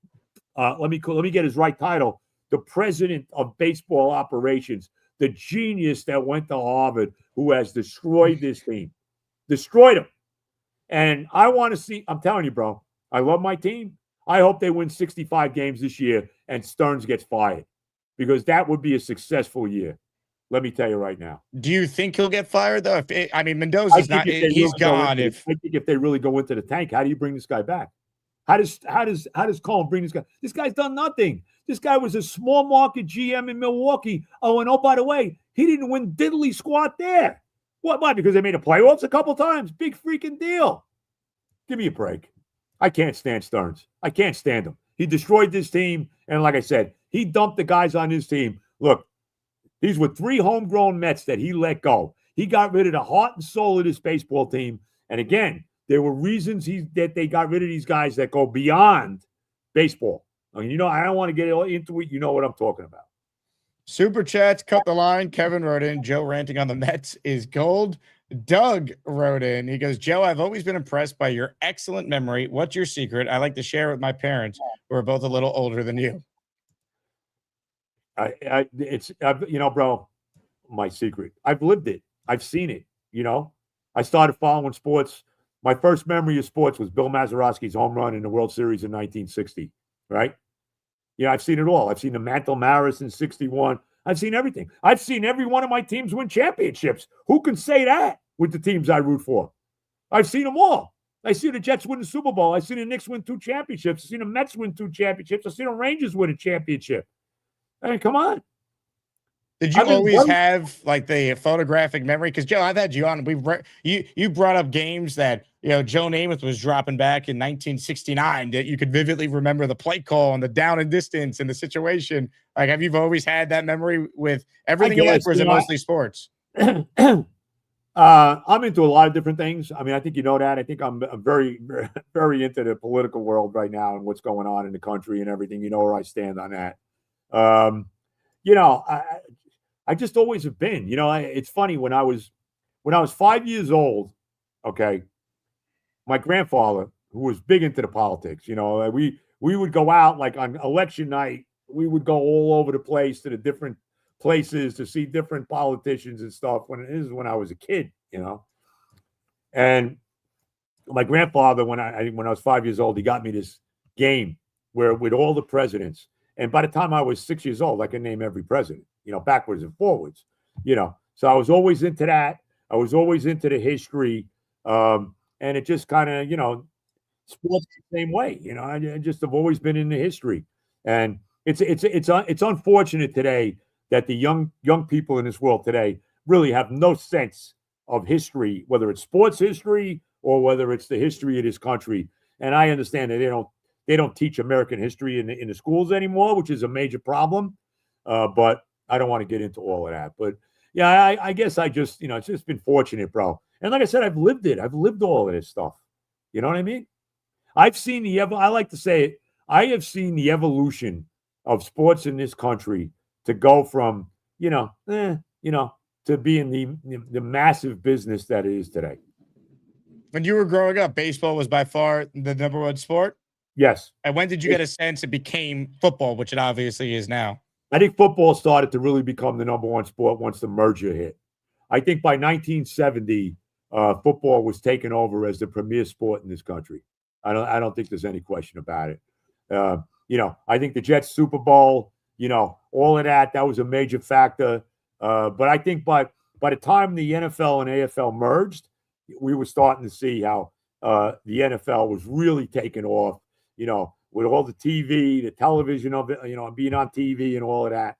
Let me get his right title. The president of baseball operations, the genius that went to Harvard, who has destroyed this team, destroyed them. And I want to see. I'm telling you, bro. I love my team. I hope they win 65 games this year and Stearns gets fired, because that would be a successful year. Let me tell you right now. Do you think he'll get fired though? Mendoza's not. He's gone. I think if they really go into the tank, how do you bring this guy back? How does Cohen bring this guy? This guy's done nothing. This guy was a small market GM in Milwaukee. Oh, by the way, he didn't win diddly squat there. What? Why? Because they made the playoffs a couple times. Big freaking deal. Give me a break. I can't stand Stearns. I can't stand him. He destroyed this team, and like I said, he dumped the guys on his team. Look, these were 3 homegrown Mets that he let go. He got rid of the heart and soul of this baseball team. And again, there were reasons that they got rid of these guys that go beyond baseball. I mean, I don't want to get into it. You know what I'm talking about. Super chats, cut the line. Kevin wrote in, Joe ranting on the Mets is gold. Doug wrote in, he goes, Joe, I've always been impressed by your excellent memory. What's your secret? I like to share with my parents, who are both a little older than you. Bro, my secret. I've lived it. I've seen it. I started following sports. My first memory of sports was Bill Mazeroski's home run in the World Series in 1960, right? I've seen it all. I've seen the Mantle Maris in 61. I've seen everything. I've seen every one of my teams win championships. Who can say that with the teams I root for? I've seen them all. I see the Jets win the Super Bowl. I've seen the Knicks win 2 championships. I've seen the Mets win 2 championships. I've seen the Rangers win a championship. I mean, come on. Did you always have like the photographic memory? Because Joe, I've had you on. You brought up games that Joe Namath was dropping back in 1969 that you could vividly remember the play call and the down and distance and the situation. Like, have you always had that memory with everything in life, or is it mostly sports? I'm into a lot of different things. I mean, I think you know that. I think I'm very, very, very into the political world right now and what's going on in the country and everything. You know where I stand on that. I just always have been. It's funny, when I was 5 years old, okay, my grandfather, who was big into the politics, we would go out like on election night. We would go all over the place to the different places to see different politicians and stuff. This is when I was a kid, And my grandfather, when I was 5 years old, he got me this game where with all the presidents. And by the time I was 6 years old, I could name every president, backwards and forwards, So I was always into that. I was always into the history. And it just kind of, sports the same way, I just have always been in the history. And it's unfortunate today that the young people in this world today really have no sense of history, whether it's sports history or whether it's the history of this country. And I understand that they don't teach American history in the schools anymore, which is a major problem. But I don't want to get into all of that. But, I guess I just, it's just been fortunate, bro. And like I said, I've lived it. I've lived all of this stuff. You know what I mean? I've seen I like to say it, I have seen the evolution of sports in this country to go from, to being the massive business that it is today. When you were growing up, baseball was by far the number one sport. Yes. And when did you get a sense it became football, which it obviously is now? I think football started to really become the number one sport once the merger hit. I think by 1970, football was taken over as the premier sport in this country. I don't think there's any question about it. I think the Jets Super Bowl, all of that was a major factor. But I think by the time the NFL and AFL merged, we were starting to see how the NFL was really taking off, with all the TV, the television of it, being on TV and all of that.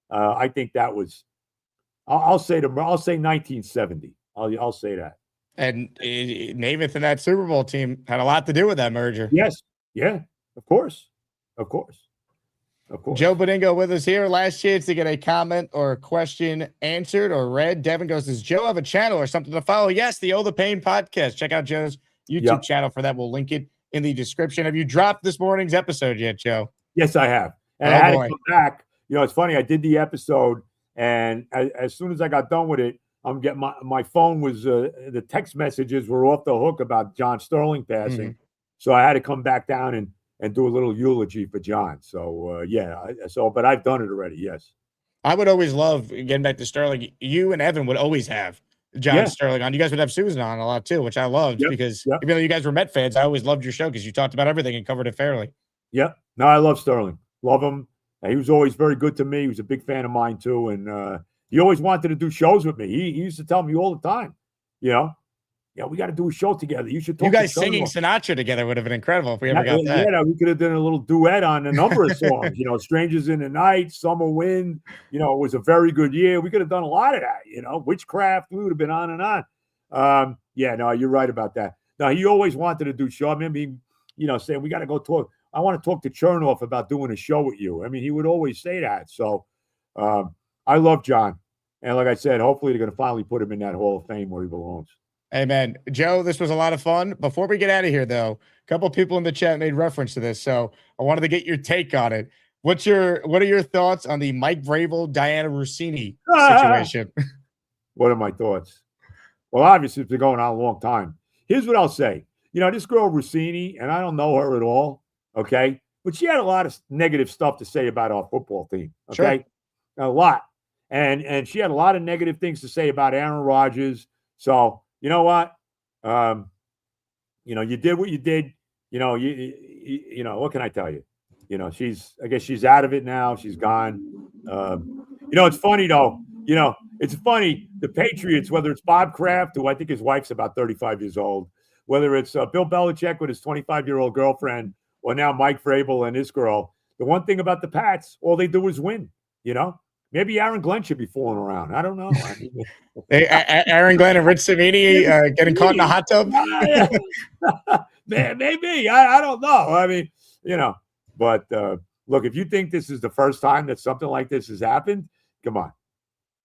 I think that was, I'll say 1970. I'll say that. And Namath and that Super Bowl team had a lot to do with that merger. Yes. Yeah. Of course. Joe Benigno with us here. Last chance to get a comment or a question answered or read. Devin goes, does Joe have a channel or something to follow? Yes, the Oh the Pain podcast. Check out Joe's YouTube channel for that. We'll link it in the description. Have you dropped this morning's episode yet, Joe? Yes, I have. And I had to come back. It's funny. I did the episode, and as soon as I got done with it, I'm getting my phone was the text messages were off the hook about John Sterling passing. Mm-hmm. So I had to come back down and do a little eulogy for John. So but I've done it already. Yes. I would always love getting back to Sterling. You and Evan would always have John Sterling on. You guys would have Susan on a lot too, which I loved because even though you guys were Met fans, I always loved your show because you talked about everything and covered it fairly. Yeah. No, I love Sterling. Love him. He was always very good to me. He was a big fan of mine too. And he always wanted to do shows with me. He used to tell me all the time, we got to do a show together. You should talk. You guys singing Sinatra together would have been incredible if we ever got that. Yeah, we could have done a little duet on a number of songs. Strangers in the Night, Summer Wind. It was a very good year. We could have done a lot of that. Witchcraft. We would have been on and on. No, you're right about that. Now he always wanted to do show. I remember he, saying we got to go talk. I want to talk to Chernoff about doing a show with you. I mean, he would always say that. So I love John, and like I said, hopefully they're going to finally put him in that Hall of Fame where he belongs. Amen. Joe, this was a lot of fun. Before we get out of here, though, a couple people in the chat made reference to this, so I wanted to get your take on it. What are your thoughts on the Mike Vrabel, Diana Rossini situation? What are my thoughts? Well, obviously, it's been going on a long time. Here's what I'll say. This girl Rossini, and I don't know her at all, okay? But she had a lot of negative stuff to say about our football team, okay? Sure. A lot. And she had a lot of negative things to say about Aaron Rodgers. So, you know what? You did what you did. What can I tell you? I guess she's out of it now. She's gone. It's funny though. It's funny. The Patriots, whether it's Bob Kraft, who I think his wife's about 35 years old, whether it's Bill Belichick with his 25-year-old girlfriend, or now Mike Vrabel and his girl, the one thing about the Pats, all they do is win. Maybe Aaron Glenn should be fooling around. I don't know. Aaron Glenn and Rich Savini getting caught in a hot tub? Maybe. I don't know. I mean, But look, if you think this is the first time that something like this has happened, come on.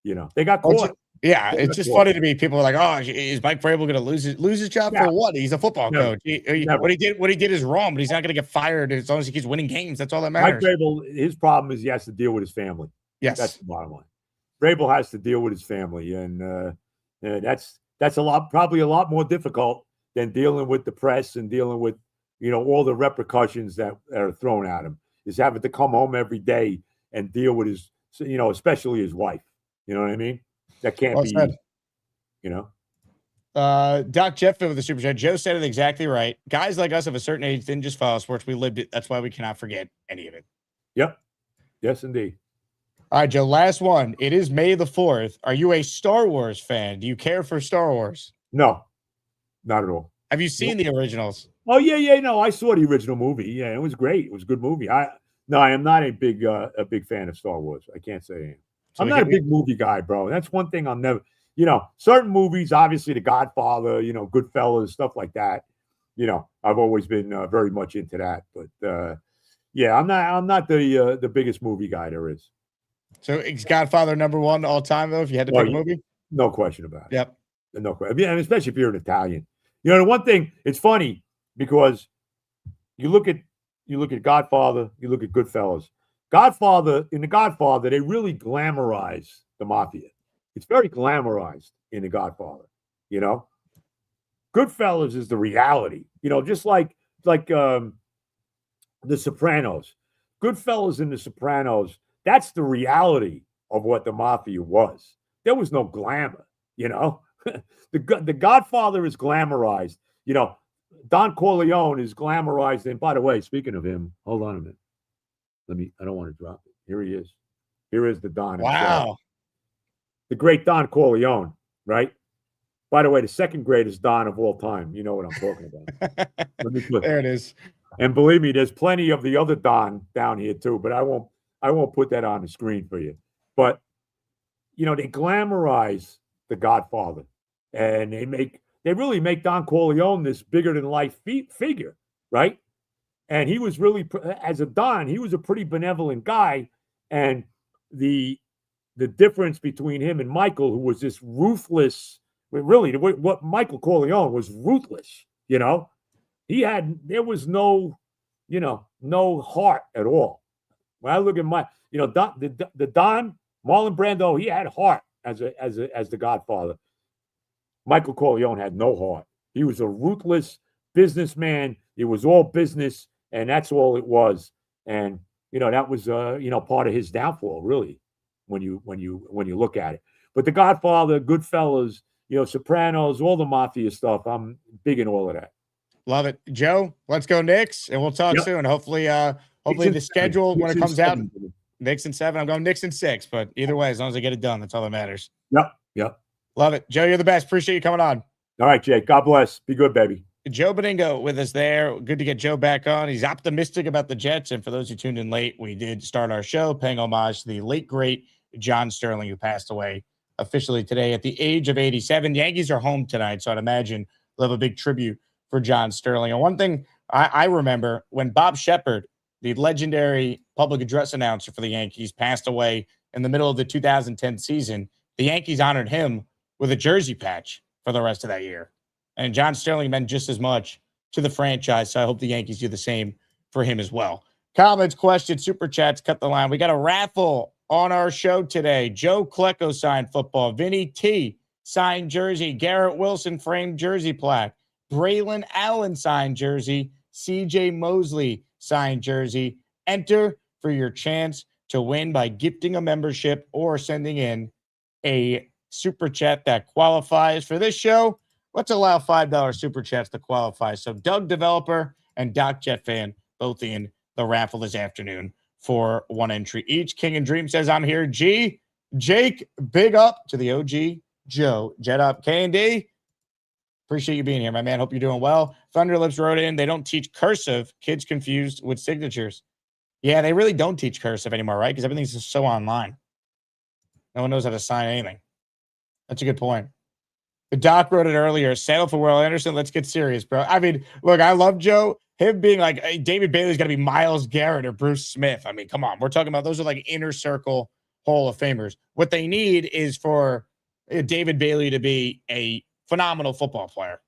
They got caught. It's just funny to me. People are like, "Oh, is Mike Vrabel going to lose his job for what? He's a football coach. What he did is wrong, but he's not going to get fired as long as he keeps winning games. That's all that matters." Mike Vrabel, his problem is he has to deal with his family. Yes, that's the bottom line. Vrabel has to deal with his family, and that's probably a lot more difficult than dealing with the press and dealing with all the repercussions that are thrown at him. Is having to come home every day and deal with his, especially his wife. You know what I mean? That can't be easy, Doc Jeffin with the Super Chat. Joe said it exactly right. Guys like us of a certain age didn't just follow sports. We lived it. That's why we cannot forget any of it. Yep. Yes, indeed. All right, Joe, last one. It is May the 4th. Are you a Star Wars fan? Do you care for Star Wars? No, not at all. Have you seen the originals? Oh, yeah. No, I saw the original movie. Yeah, it was great. It was a good movie. I am not a big fan of Star Wars. I can't say I am. I'm not a big movie guy, bro. That's one thing I'll never, certain movies, obviously The Godfather, Goodfellas, stuff like that. I've always been very much into that. But I'm not the biggest movie guy there is. So it's Godfather #1 all time, though, if you had to pick a movie? No question about it. Yep. No question. I mean, especially if you're an Italian. You know, the one thing, it's funny because you look at Godfather, you look at Goodfellas. In The Godfather, they really glamorize the mafia. It's very glamorized in The Godfather, you know? Goodfellas is the reality, you know, just like The Sopranos. Goodfellas and The Sopranos, that's the reality of what the mafia was. There was no glamour, you know? The Godfather is glamorized. You know, Don Corleone is glamorized. And by the way, speaking of him, hold on a minute. I don't want to drop it. Here he is. Here is the Don himself. Wow. The great Don Corleone, right? By the way, the second greatest Don of all time. You know what I'm talking about. There it is. And believe me, there's plenty of the other Don down here too, but I won't put that on the screen for you. But you know, they glamorize the Godfather, and they really make Don Corleone this bigger than life figure, right? And he was really, as a Don, he was a pretty benevolent guy. And the difference between him and Michael, who was this ruthless, really, what Michael Corleone was ruthless, you know? There was no heart at all. When I look at the Don, Marlon Brando, he had heart as the Godfather. Michael Corleone had no heart. He was a ruthless businessman. It was all business, and that's all it was. And you know, that was part of his downfall, really, when you look at it. But the Godfather, Goodfellas, you know, Sopranos, all the mafia stuff, I'm big in all of that. Love it. Joe, let's go Knicks, and we'll talk soon. Hopefully the schedule when it comes out, Knicks in 7. I'm going Knicks in 6, but either way, as long as I get it done, that's all that matters. Yep. Love it. Joe, you're the best. Appreciate you coming on. All right, Jake. God bless. Be good, baby. Joe Benigno with us there. Good to get Joe back on. He's optimistic about the Jets. And for those who tuned in late, we did start our show paying homage to the late, great John Sterling, who passed away officially today at the age of 87. Yankees are home tonight, so I'd imagine they'll have a big tribute for John Sterling. And one thing I remember, when Bob Shepard, the legendary public address announcer for the Yankees, passed away in the middle of the 2010 season, the Yankees honored him with a jersey patch for the rest of that year. And John Sterling meant just as much to the franchise, so I hope the Yankees do the same for him as well. Comments, questions, super chats, cut the line. We got a raffle on our show today. Joe Klecko signed football. Vinny T signed jersey. Garrett Wilson framed jersey plaque. Braylon Allen signed jersey. CJ Mosley signed jersey. Enter for your chance to win by gifting a membership or sending in a super chat that qualifies for this show. Let's allow $5 super chats to qualify. So Doug Developer and Doc Jet Fan both in the raffle this afternoon for one entry each. King and Dream says, I'm here. G, Jake, big up to the OG Joe. Jet up. K&D, appreciate you being here, my man. Hope you're doing well. Thunderlips wrote in, they don't teach cursive. Kids confused with signatures. Yeah, they really don't teach cursive anymore, right? Because everything's just so online. No one knows how to sign anything. That's a good point. The Doc wrote it earlier. Settle for Will Anderson. Let's get serious, bro. I mean, look, I love Joe. Him being like, hey, David Bailey's got to be Myles Garrett or Bruce Smith. I mean, come on. We're talking about those are like inner circle Hall of Famers. What they need is for David Bailey to be a phenomenal football player.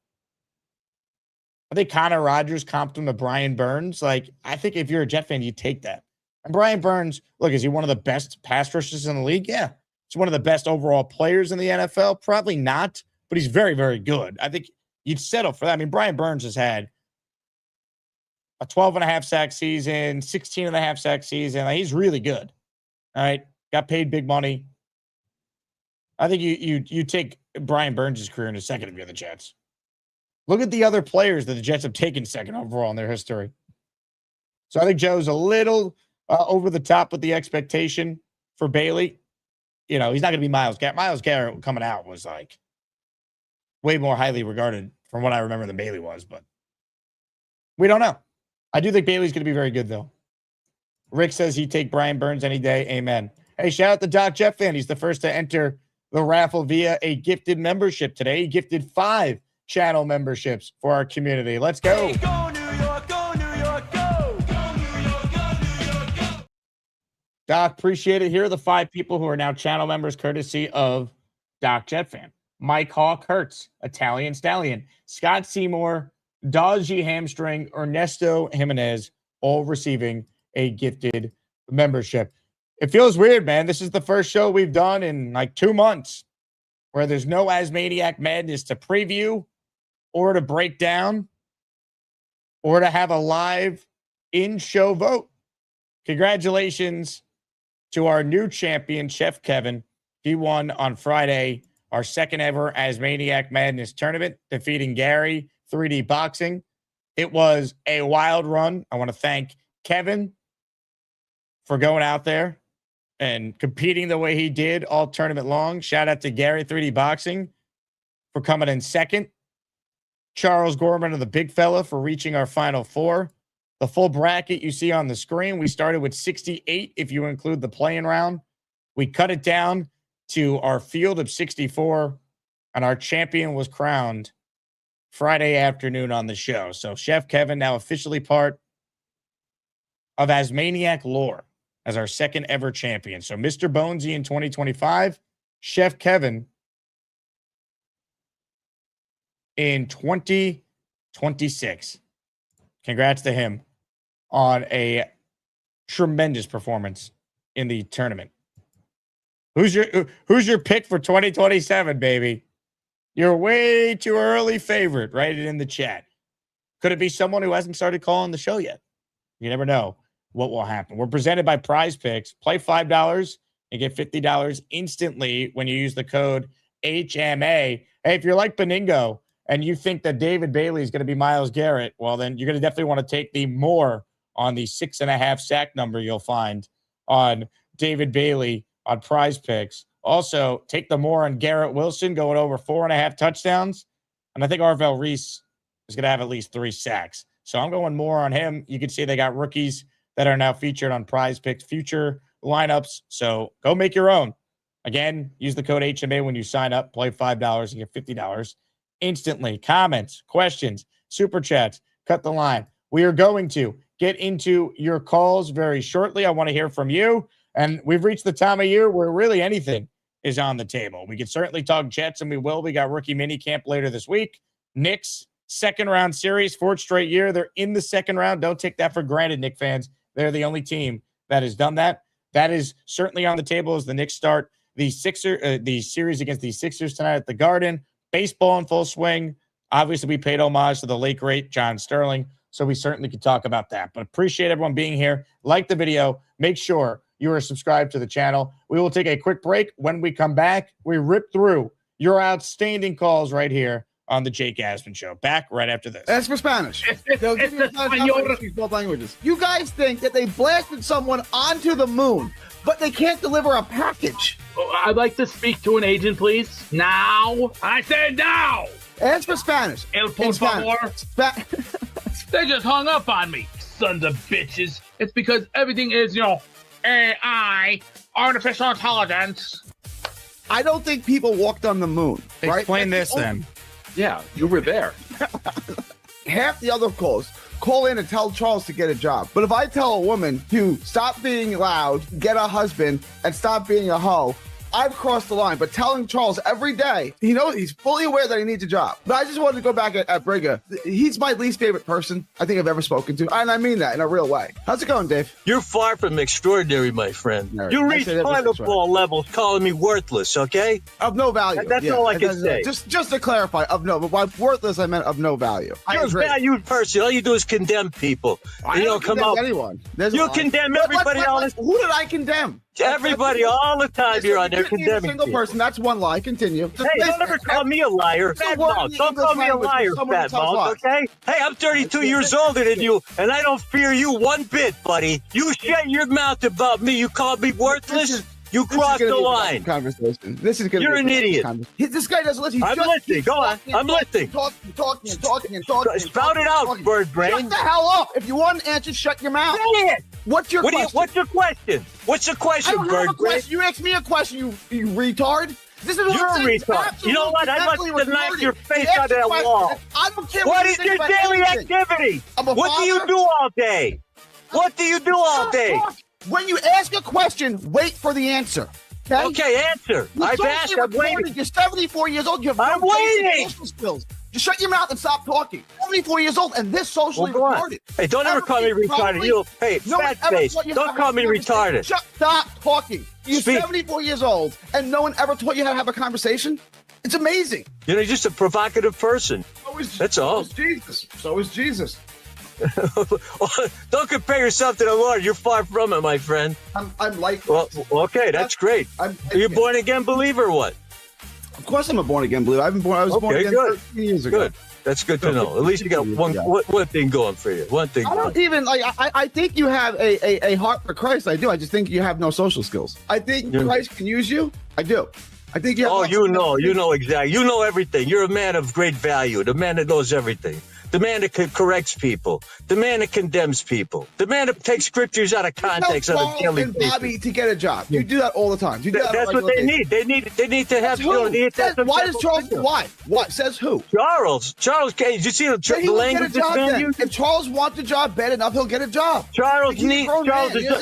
I think Connor Rogers comped him to Brian Burns. Like, I think if you're a Jet fan, you take that. And Brian Burns, look, is he one of the best pass rushers in the league? Yeah. He's one of the best overall players in the NFL. Probably not, but he's very, very good. I think you'd settle for that. I mean, Brian Burns has had a 12.5 sack season, 16.5 sack season. Like, he's really good. All right. Got paid big money. I think you take Brian Burns' career in a second if you're the Jets. Look at the other players that the Jets have taken second overall in their history. So I think Joe's a little over the top with the expectation for Bailey. You know, he's not going to be Myles Garrett. Myles Garrett coming out was like way more highly regarded from what I remember than Bailey was, but we don't know. I do think Bailey's going to be very good, though. Rick says he'd take Brian Burns any day. Amen. Hey, shout out to Doc Jet Fan. He's the first to enter the raffle via a gifted membership today. He gifted 5 channel memberships for our community. Let's go. Hey, go New York, go New York, go. Go New York, go New York, go. Doc, appreciate it. Here are the 5 people who are now channel members courtesy of Doc Jetfan. Mike Hawk Hertz, Italian Stallion, Scott Seymour, Dodgy Hamstring, Ernesto Jimenez, all receiving a gifted membership. It feels weird, man. This is the first show we've done in like 2 months where there's no Asmaniac Madness to preview or to break down or to have a live in-show vote. Congratulations to our new champion, Chef Kevin. He won on Friday our second ever Asmaniac Madness tournament, defeating Gary 3D Boxing. It was a wild run. I want to thank Kevin for going out there and competing the way he did all tournament long. Shout out to Gary 3D Boxing for coming in second. Charles Gorman of the Big Fella for reaching our final 4. The full bracket you see on the screen, we started with 68 if you include the play-in round. We cut it down to our field of 64, and our champion was crowned Friday afternoon on the show. So Chef Kevin now officially part of Asmaniac lore as our second ever champion. So Mr. Bonesy in 2025, Chef Kevin in 2026. Congrats to him on a tremendous performance in the tournament. Who's your pick for 2027, baby? You're way too early favorite. Write it in the chat. Could it be someone who hasn't started calling the show yet? You never know what will happen. We're presented by PrizePicks. Play $5 and get $50 instantly when you use the code HMA. Hey, if you're like Benigno and you think that David Bailey is going to be Myles Garrett, well, then you're going to definitely want to take the more on the 6.5 sack number you'll find on David Bailey on PrizePicks. Also, take the more on Garrett Wilson going over 4.5 touchdowns. And I think Arvell Reese is going to have at least 3 sacks. So I'm going more on him. You can see they got rookies that are now featured on PrizePicks future lineups. So go make your own. Again, use the code HMA when you sign up. Play $5 and get $50 instantly. Comments, questions, super chats, cut the line. We are going to get into your calls very shortly. I want to hear from you. And we've reached the time of year where really anything is on the table. We can certainly talk Jets, and we will. We got rookie mini camp later this week. Knicks, second round series, 4th straight year. They're in the second round. Don't take that for granted, Knicks fans. They're the only team that has done that. That is certainly on the table as the Knicks start the series against the Sixers tonight at the Garden. Baseball in full swing. Obviously, we paid homage to the late, great John Sterling, so we certainly could talk about that. But appreciate everyone being here. Like the video. Make sure you are subscribed to the channel. We will take a quick break. When we come back, we rip through your outstanding calls right here on the Jake Asman Show. Back right after this. As for Spanish. They'll give you both languages. You guys think that they blasted someone onto the moon, but they can't deliver a package. I'd like to speak to an agent, please. Now. I said now. As for Spanish. El por favor. They just hung up on me, sons of bitches. It's because everything is, AI, artificial intelligence. I don't think people walked on the moon. Right? Explain this then. Yeah, you were there. Half the other calls call in and tell Charles to get a job. But if I tell a woman to stop being loud, get a husband, and stop being a hoe, I've crossed the line. But telling Charles every day, he's fully aware that he needs a job. But I just wanted to go back at Briga. He's my least favorite person I think I've ever spoken to. And I mean that in a real way. How's it going, Dave? You're far from extraordinary, my friend. Nerd. You reach fireball levels calling me worthless, okay? Of no value. That's all I can say. Just to clarify, of no. But by worthless, I meant of no value. You're a valued person. All you do is condemn people. I don't condemn anyone. You condemn everybody else. Who did I condemn? Everybody, all the time you're on there condemning a single person. That's one lie. Continue. Hey, don't ever call me a liar. Fat mouth. Don't call me a liar, fat mouth, okay? Hey, I'm 32 years older than you, and I don't fear you one bit, buddy. You shut your mouth about me. You call me worthless. You crossed the line. Conversation. This is gonna. You're an idiot. This guy doesn't listen. I'm listening. Go on. I'm listening. Talking. Spout it out, bird brain. Shut the hell up. If you want an answer, shut your mouth. Say it. What's your question? What's your question? What's the question, I don't bird have a brain? question. You asked me a question, you retard. This is You're a retard. You know what? I'd like to knock your face out of that wall. I don't care what is your daily activity? What do you do all day? What do you do all day? When you ask a question, wait for the answer. Okay, answer. I've asked. I'm waiting. You're 74 years old. You have no basic social skills. Just shut your mouth and stop talking. 74 years old and this socially retarded. Hey, don't ever call me retarded. Hey, fat face. Don't call me retarded. Stop talking. You're 74 years old and no one ever taught you how to have a conversation? It's amazing. You're just a provocative person. That's all. So is Jesus. Don't compare yourself to the Lord. You're far from it, my friend. I'm like. Well, okay, that's great. Are you born again believer or what? Of course, I'm a born again believer. I was born again 13 years ago. Good. That's good to know. At least you got one thing going for you. One thing. I don't even like. I think you have a heart for Christ. I do. I just think you have no social skills. I think Christ can use you. I do. I think you have. You know exactly. You know everything. You're a man of great value. The man that knows everything. The man that corrects people. The man that condemns people. The man that takes scriptures out of context on a daily basis. Bobby to get a job. You do that all the time. That's what they need. They need to have. Why does Charles? Why? What says who? Charles. Did you see the language this man used? If Charles wants a job bad enough, he'll get a job. He doesn't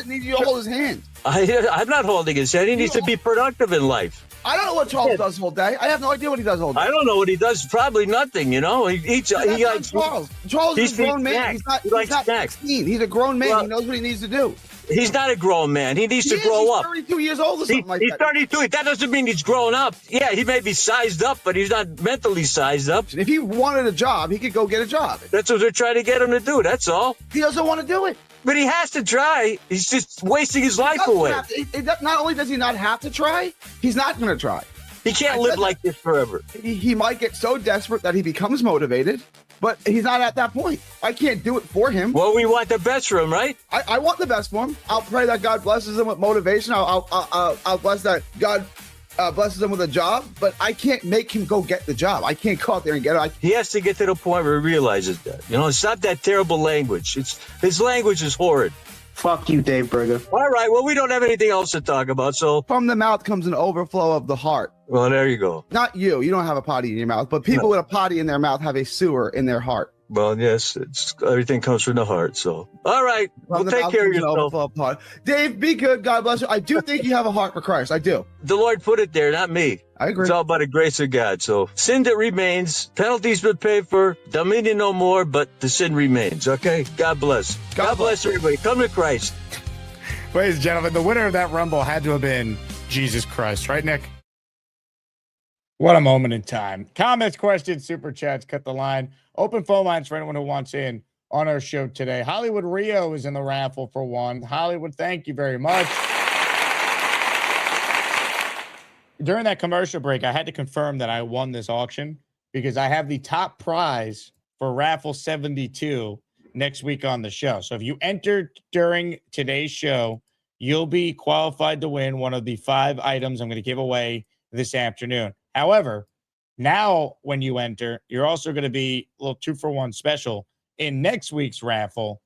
need you to hold his hand. I'm not holding his hand. He needs to be productive in life. I don't know what Charles does all day. I have no idea what he does all day. I don't know what he does. Probably nothing, He likes Charles. Charles is a grown man. He's not 16. He's a grown man. He knows what he needs to do. He's not a grown man. He needs to grow up. He's 32 years old or something like that. He's 32. That doesn't mean he's grown up. Yeah, he may be sized up, but he's not mentally sized up. If he wanted a job, he could go get a job. That's what they're trying to get him to do. That's all. He doesn't want to do it. But he has to try. He's just wasting his life away. Not only does he not have to try, he's not going to try. He can't live like this forever. He might get so desperate that he becomes motivated, but he's not at that point. I can't do it for him. Well, we want the best for him, right? I want the best for him. I'll pray that God blesses him with motivation. I'll bless that God blesses him with a job, but I can't make him go get the job. I can't go out there and get it. He has to get to the point where he realizes that. Stop that terrible language. His language is horrid. Fuck you, Dave Berger. All right, well, we don't have anything else to talk about, so... From the mouth comes an overflow of the heart. Well, there you go. Not you. You don't have a potty in your mouth, but people with a potty in their mouth have a sewer in their heart. Well, yes, everything comes from the heart, so... All right, well, take care of yourself. Dave, be good. God bless you. I do think you have a heart for Christ. I do. The Lord put it there, not me. I agree. It's all by the grace of God. So sin that remains, penalties been paid for, dominion no more, but the sin remains, okay? God bless. God bless everybody. Come to Christ. Ladies and gentlemen, the winner of that Rumble had to have been Jesus Christ, right, Nick? What a moment in time. Comments, questions, super chats, cut the line. Open phone lines for anyone who wants in on our show today. Hollywood Rio is in the raffle for one. Hollywood, thank you very much. During that commercial break, I had to confirm that I won this auction because I have the top prize for raffle 72 next week on the show. So if you entered during today's show, you'll be qualified to win one of the 5 items I'm going to give away this afternoon. However, now when you enter, you're also going to be a little 2-for-1 special in next week's raffle,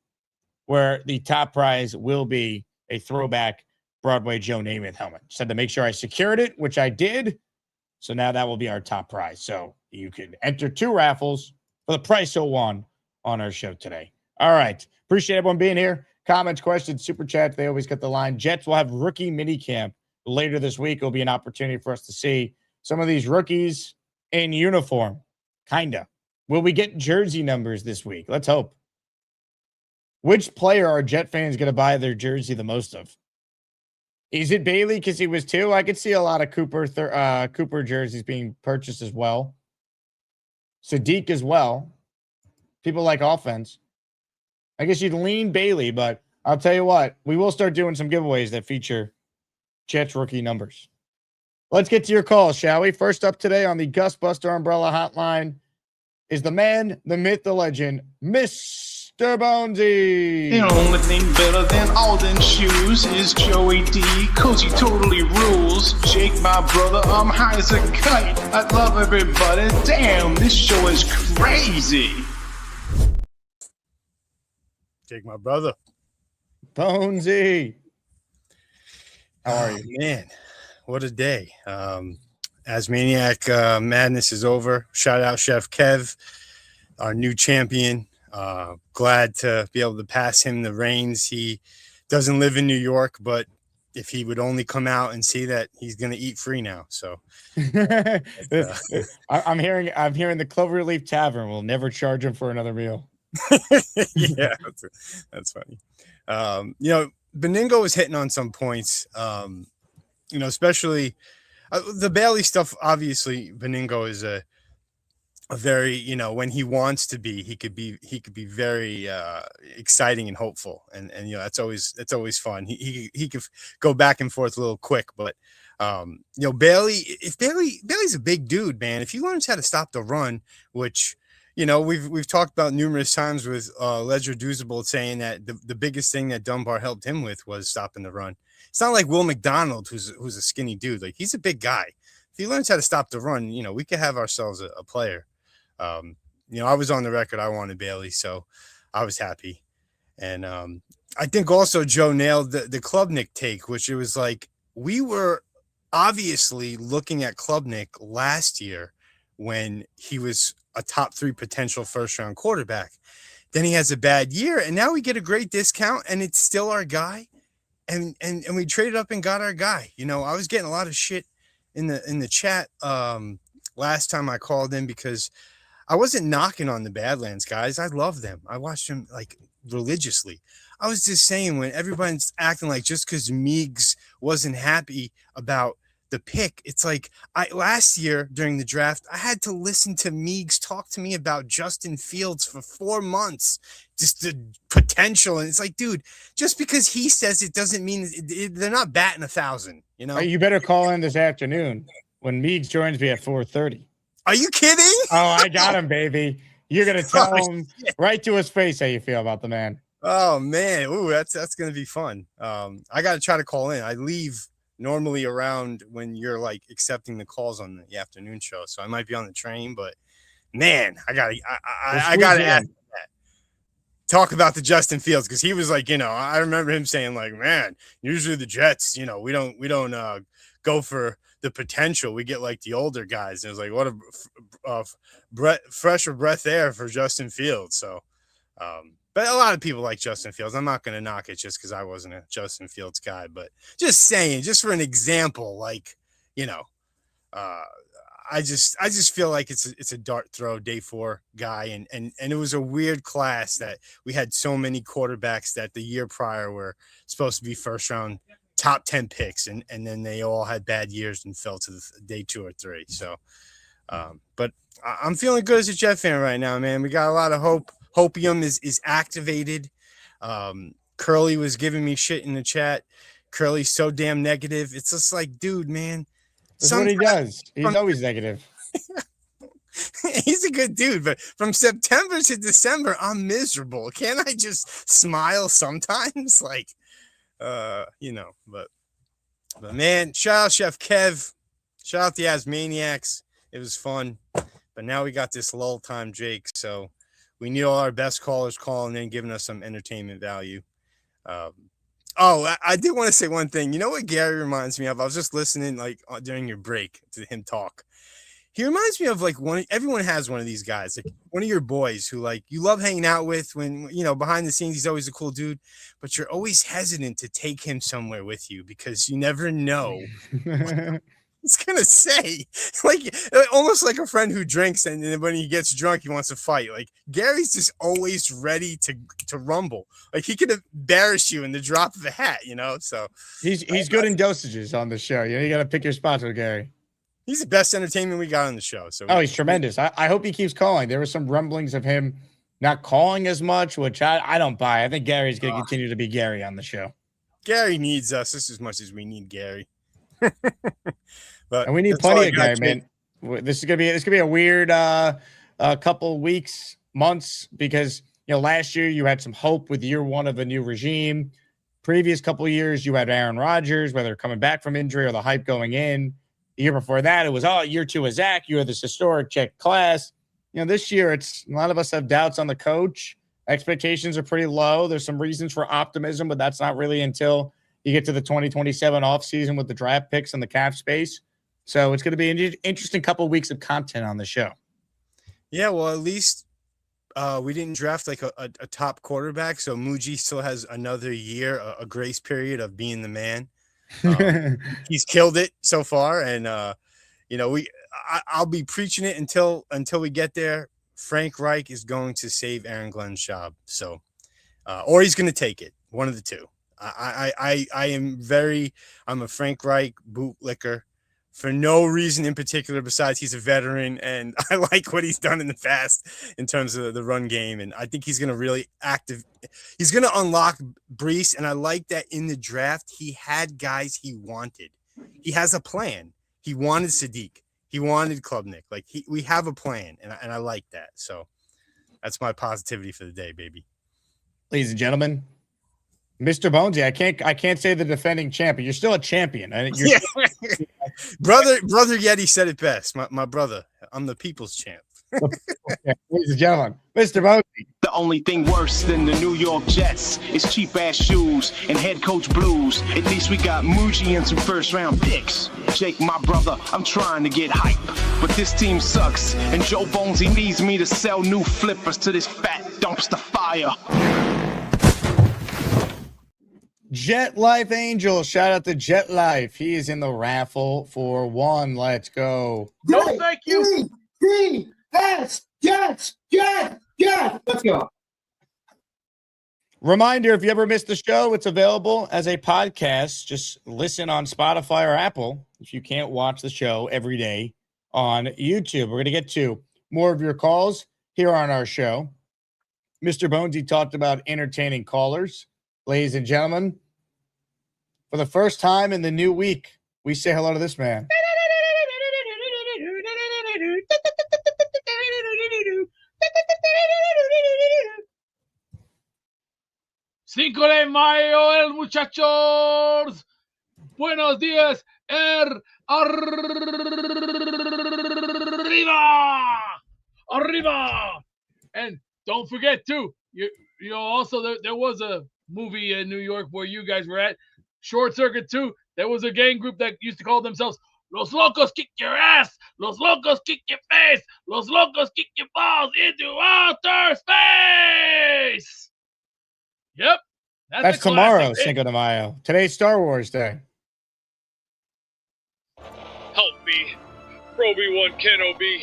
where the top prize will be a throwback Broadway Joe Namath helmet. Just had to make sure I secured it, which I did. So now that will be our top prize. So you can enter 2 raffles for the price of 1 on our show today. All right. Appreciate everyone being here. Comments, questions, super chats. They always get the line. Jets will have rookie mini camp later this week. It'll be an opportunity for us to see some of these rookies in uniform. Kinda. Will we get jersey numbers this week? Let's hope. Which player are Jet fans going to buy their jersey the most of? Is it Bailey because he was 2? I could see a lot of Cooper jerseys being purchased as well. Sadiq as well. People like offense. I guess you'd lean Bailey, but I'll tell you what, we will start doing some giveaways that feature Jets rookie numbers. Let's get to your calls, shall we? First up today on the Gus Buster Umbrella Hotline is the man, the myth, the legend, Mr. Bonesy. The only thing better than Alden shoes is Joey D, cause he totally rules. Jake, my brother, I'm high as a kite. I love everybody. Damn, this show is crazy. Jake, my brother. Bonesy. How are you? Man, what a day. Asmaniac madness is over. Shout out Chef Kev, our new champion. Glad to be able to pass him the reins. He doesn't live in New York, but if he would only come out and see that he's going to eat free now. So I'm hearing the Cloverleaf Tavern will never charge him for another meal. Yeah, that's funny. Benigno was hitting on some points, especially the Bailey stuff. Obviously, Benigno is a very, when he wants to be, he could be very exciting and hopeful, and that's always fun. He could go back and forth a little quick, but Bailey's a big dude, man. If he learns how to stop the run, which we've talked about numerous times with Ledger Doozable saying that the biggest thing that Dunbar helped him with was stopping the run. It's not like Will McDonald, who's a skinny dude. Like, he's a big guy. If he learns how to stop the run, we could have ourselves a player. I was on the record. I wanted Bailey, so I was happy. And I think also Joe nailed the Klubnik take, which it was like, we were obviously looking at Klubnik last year when he was a top 3 potential first-round quarterback. Then he has a bad year, and now we get a great discount, and it's still our guy. And we traded up and got our guy. I was getting a lot of shit in the chat last time I called in because I wasn't knocking on the Badlands guys. I love them. I watched them like religiously. I was just saying, when everyone's acting like just because Meigs wasn't happy about the pick, it's like last year during the draft, I had to listen to Meigs talk to me about Justin Fields for 4 months, just the potential. And it's like, dude, just because he says it doesn't mean they're not batting 1,000. You better call in this afternoon when Meigs joins me at 4:30. Are you kidding? Oh, I got him, baby. You're gonna tell him right to his face how you feel about the man. Oh man, ooh, that's gonna be fun. I gotta try to call in. I leave normally around when you're like accepting the calls on the afternoon show, so I might be on the train. But man, I gotta ask that. Talk about the Justin Fields, because he was like, I remember him saying like, man, usually the Jets, we don't go for the potential. We get like the older guys. And it was like, what a fresher breath air for Justin Fields. So, but a lot of people like Justin Fields. I'm not going to knock it just because I wasn't a Justin Fields guy, but just saying, just for an example, like, I just feel like it's a dart throw day 4 guy. And it was a weird class that we had so many quarterbacks that the year prior were supposed to be first round top 10 picks. And then they all had bad years and fell to the day 2 or 3. So, but I'm feeling good as a Jet fan right now, man. We got a lot of hope. Hopium is activated. Curly was giving me shit in the chat. Curly's so damn negative. It's just like, dude, man. That's what he does. He's always negative. He's a good dude, but from September to December, I'm miserable. Can't I just smile sometimes? Like, but man, shout out Chef Kev. Shout out the Asmaniacs. It was fun. But now we got this lull time, Jake. So we need all our best callers calling in, giving us some entertainment value. I did want to say one thing. You know what Gary reminds me of? I was just listening like during your break to him talk. He reminds me of like everyone has one of these guys, like one of your boys who like you love hanging out with when, behind the scenes, he's always a cool dude, but you're always hesitant to take him somewhere with you because you never know. It's gonna say, like, almost like a friend who drinks and then when he gets drunk he wants to fight. Like, Gary's just always ready to rumble. Like, he could embarrass you in the drop of a hat, So he's good in dosages on the show. You got to pick your spots with Gary. He's the best entertainment we got on the show. So he's tremendous. I hope he keeps calling. There were some rumblings of him not calling as much, which I don't buy. I think Gary's gonna continue to be Gary on the show. Gary needs us just as much as we need Gary. And we need plenty of Gary, man. This is gonna be a weird couple weeks, months, because last year you had some hope with year 1 of a new regime. Previous couple of years you had Aaron Rodgers, whether coming back from injury or the hype going in. The year before that it was year 2 of Zach. You had this historic check class. This year a lot of us have doubts on the coach. Expectations are pretty low. There's some reasons for optimism, but that's not really until you get to the 2027 offseason with the draft picks and the cap space. So it's going to be an interesting couple of weeks of content on the show. Yeah, well, at least we didn't draft like a top quarterback, so Muji still has another year, a grace period of being the man. He's killed it so far, and I'll be preaching it until we get there. Frank Reich is going to save Aaron Glenn's job, so or he's going to take it. One of the two. I'm a Frank Reich bootlicker for no reason in particular besides he's a veteran and I like what he's done in the past in terms of the run game, and I think he's going to really he's going to unlock Brees, and I like that in the draft he had guys he wanted. He has a plan. He wanted Sadiq. He wanted Klubnik. Like we have a plan, and I like that. So that's my positivity for the day, baby. Ladies and gentlemen, Mr. Bonesy, I can't say the defending champion. You're still a champion. Brother Yeti said it best. My brother, I'm the people's champ. Ladies and gentlemen, Mr. Bonesy. The only thing worse than the New York Jets is cheap-ass shoes and head coach blues. At least we got Muji and some first-round picks. Jake, my brother, I'm trying to get hype, but this team sucks, and Joe Bonesy needs me to sell new flippers to this fat dumpster fire. Jet Life Angel, shout out to Jet Life. He is in the raffle for one. Let's go. No, thank you. Jets. Let's go. Reminder, if you ever missed the show, it's available as a podcast. Just listen on Spotify or Apple if you can't watch the show every day on YouTube. We're going to get to more of your calls here on our show. Mr. Bonesy talked about entertaining callers. Ladies and gentlemen, for the first time in the new week, we say hello to this man. Cinco de Mayo, muchachos. Buenos días. Arriba. And don't forget, too, you know, also there was a movie in New York where you guys were at, Short Circuit 2. There was a gang group that used to call themselves Los Locos Kick Your Ass, Los Locos Kick Your Face, Los Locos Kick Your Balls into outer space. Yep. That's tomorrow, Cinco de Mayo. Today's Star Wars Day. Help me, Obi-Wan Kenobi.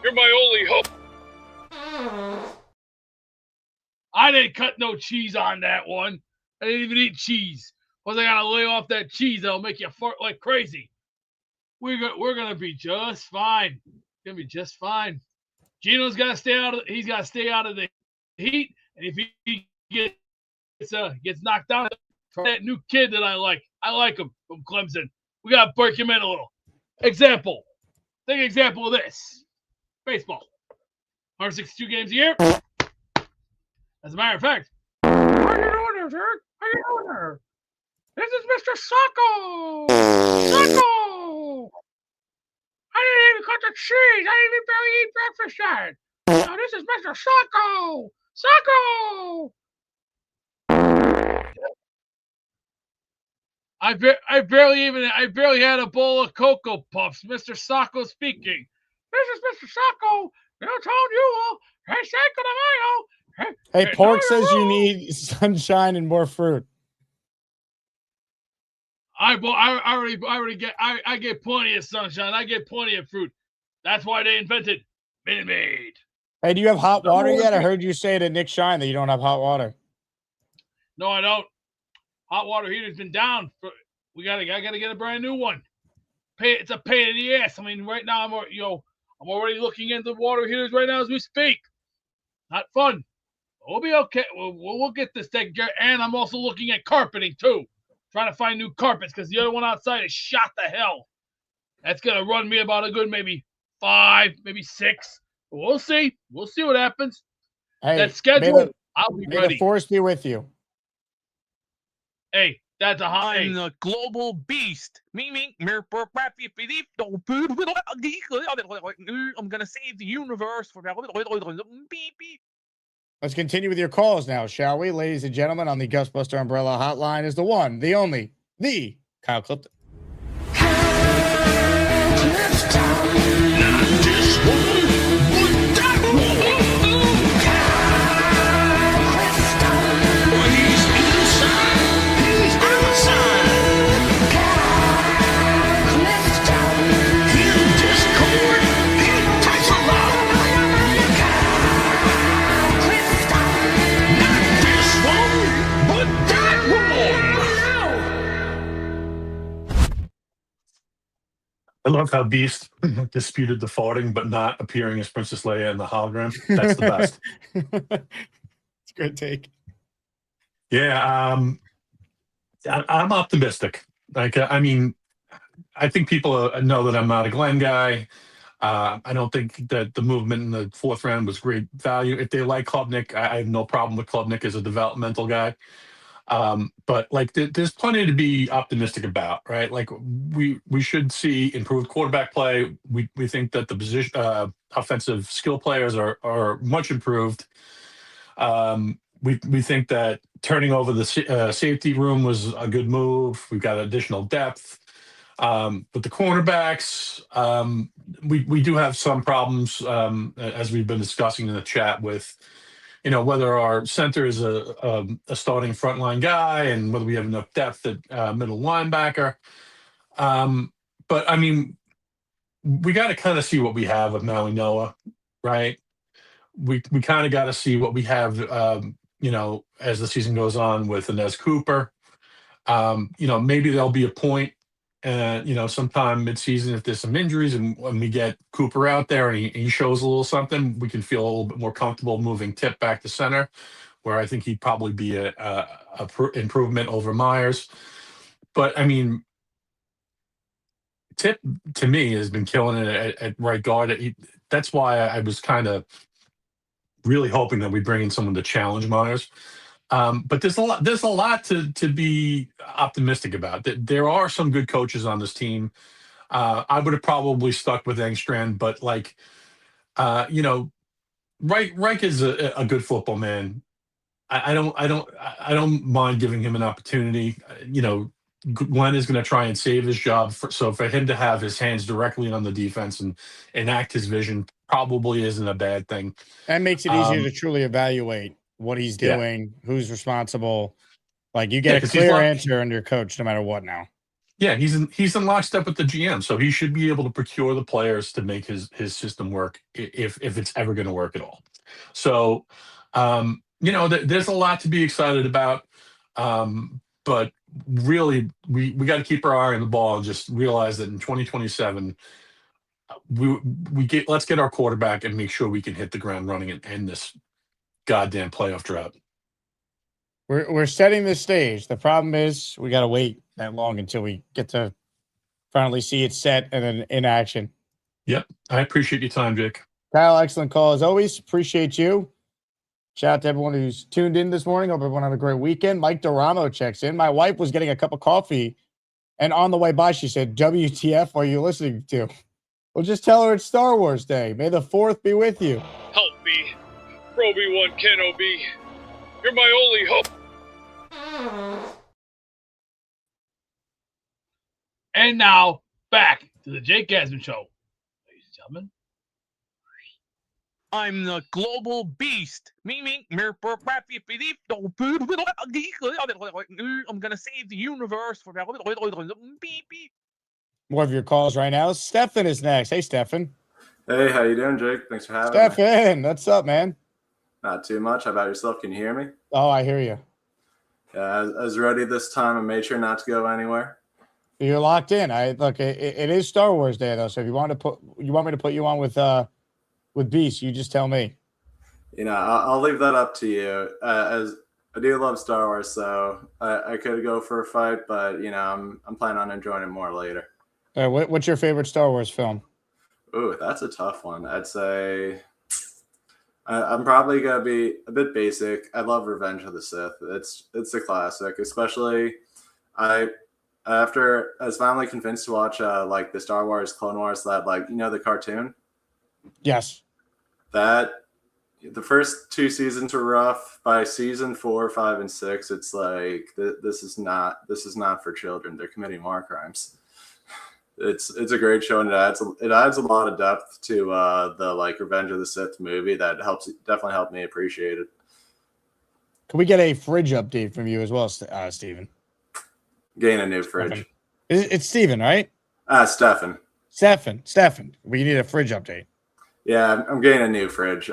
You're my only hope. I didn't cut no cheese on that one. I didn't even eat cheese. Once I gotta lay off that cheese, that'll make you fart like crazy. We're gonna be just fine. Gonna be just fine. Gino's gotta stay out of. He's gotta stay out of the heat. And if he gets knocked out, that new kid that I like him from Clemson. We gotta break him in a little. Example. Take an example of this. Baseball. 162 games a year. As a matter of fact, how you doing there, Derek? How you doing there? This is Mr. Sacco. Sacco. I didn't even cut the cheese. I didn't even barely eat breakfast yet. Now this is Mr. Sacco. Sacco. I barely had a bowl of Cocoa Puffs. Mr. Sacco speaking. This is Mr. Sacco. I told you all. Hey, Cinco de Mayo. Hey, Pork says you need sunshine and more fruit. I get plenty of sunshine. I get plenty of fruit. That's why they invented Minute Maid. Hey, do you have hot water yet? I heard you say to Nick Shine that you don't have hot water. No, I don't. Hot water heater's been down. I gotta get a brand new one. It's a pain in the ass. I mean, right now I'm already looking into water heaters right now as we speak. Not fun. We'll be okay. We'll get this taken care of. And I'm also looking at carpeting too. Trying to find new carpets because the other one outside is shot to hell. That's going to run me about a good maybe 5, maybe 6. But we'll see. We'll see what happens. Hey, that schedule, I'll be ready. May the force be with you. Hey, that's a high. I'm the global beast. I'm going to save the universe. Let's continue with your calls now, shall we? Ladies and gentlemen, on the Gusbuster Umbrella Hotline is the one, the only, the Kyle Clifton. I love how Beast disputed the farting, but not appearing as Princess Leia in the hologram. That's the best. It's a good take. Yeah, I'm optimistic. Like, I mean, I think people know that I'm not a Glenn guy. I don't think that the movement in the fourth round was great value. If they like Klubnik, I have no problem with Klubnik as a developmental guy. But like, there's plenty to be optimistic about, right? Like, we should see improved quarterback play. We think that the position, offensive skill players are much improved. We think that turning over the safety room was a good move. We've got additional depth. With the cornerbacks, we do have some problems, as we've been discussing in the chat with, whether our center is a starting frontline guy and whether we have enough depth at middle linebacker. But I mean, we got to kind of see what we have with Maui Noah, right? We kind of got to see what we have, as the season goes on with Inez Cooper. Maybe there'll be a point, sometime midseason if there's some injuries and when we get Cooper out there and he shows a little something, we can feel a little bit more comfortable moving Tip back to center, where I think he'd probably be a improvement over Myers. But I mean, Tip to me has been killing it at right guard. That's why I was kind of really hoping that we bring in someone to challenge Myers. But there's a lot to be optimistic about. There are some good coaches on this team. I would have probably stuck with Engstrand, but like, Reich is a good football man. I don't mind giving him an opportunity. Glenn is going to try and save his job. So for him to have his hands directly on the defense and enact his vision probably isn't a bad thing. That makes it easier to truly evaluate what he's doing, who's responsible. Like, you get a clear answer under your coach no matter what now. Yeah, he's in lockstep with the GM, so he should be able to procure the players to make his system work if it's ever going to work at all. So, there's a lot to be excited about. But really, we got to keep our eye on the ball and just realize that in 2027, let's get our quarterback and make sure we can hit the ground running and end this goddamn playoff drought. We're setting the stage. The problem is we got to wait that long until we get to finally see it set and then in action. Yep. I appreciate your time, Jake. Kyle, excellent call as always. Appreciate you. Shout out to everyone who's tuned in this morning. Hope everyone had a great weekend. Mike Doramo checks in. My wife was getting a cup of coffee, and on the way by, she said, WTF are you listening to? Well, just tell her it's Star Wars Day. May the 4th be with you. Help me. Obi-Wan Kenobi. You're my only hope. And now, back to the Jake Asman Show. Ladies and gentlemen. I'm the global beast. I'm gonna save the universe for beep beep. More of your calls right now. Stefan is next. Hey, Stefan. Hey, how you doing, Jake? Thanks for having me. Stefan, what's up, man? Not too much. How about yourself? Can you hear me? Oh, I hear you. Yeah, I was ready this time and made sure not to go anywhere. You're locked in. Look. It is Star Wars Day though, so if you want me to put you on with Beast, you just tell me. I'll leave that up to you. As I do love Star Wars, so I could go for a fight, but I'm planning on enjoying it more later. What's your favorite Star Wars film? Ooh, that's a tough one. I'd say I'm probably gonna be a bit basic. I love Revenge of the Sith. It's a classic, especially I was finally convinced to watch like the Star Wars Clone Wars, that the cartoon. Yes. That the first 2 seasons were rough. By season 4, 5, and 6, it's like this is not for children. They're committing war crimes. It's a great show, and it adds a lot of depth to the Revenge of the Sith movie that definitely helped me appreciate it. Can we get a fridge update from you as well, Steven? Gain a new fridge. It's Steven, right? Stefan. Stefan. We need a fridge update. Yeah, I'm getting a new fridge.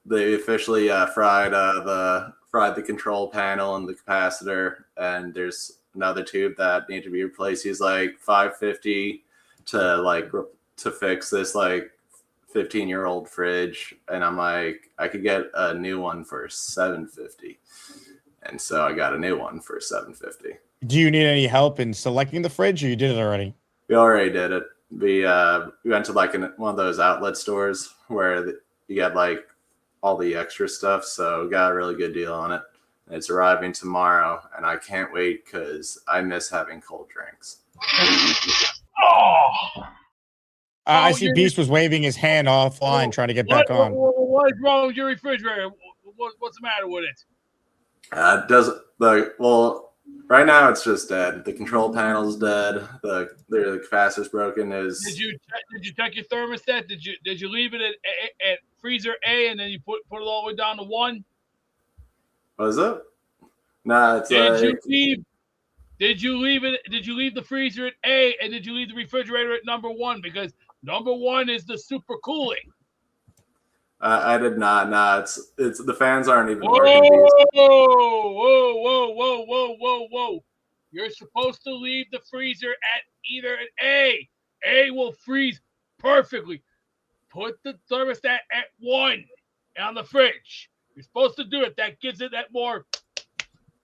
They officially fried the control panel and the capacitor, and there's another tube that need to be replaced. He's like $550 to fix this 15-year-old fridge, and I'm like, I could get a new one for $750, and so I got a new one for $750. Do you need any help in selecting the fridge, or you did it already? We already did it. We went to one of those outlet stores where you get all the extra stuff, so we got a really good deal on it. It's arriving tomorrow, and I can't wait because I miss having cold drinks. I see Beast was waving his hand offline, trying to get back on. What is wrong with your refrigerator? What's the matter with it? Right now it's just dead. The control panel's dead. The capacitor's broken. Did you check your thermostat? Did you leave it at freezer A and then you put it all the way down to 1? What is it? Nah, it's Did you leave it? Did you leave the freezer at A and did you leave the refrigerator at number 1? Because number 1 is the super cooling. I did not. Nah, it's the fans aren't even Whoa, working. Whoa. You're supposed to leave the freezer at either an A. A will freeze perfectly. Put the thermostat at 1 on the fridge. You're supposed to do it. That gives it that more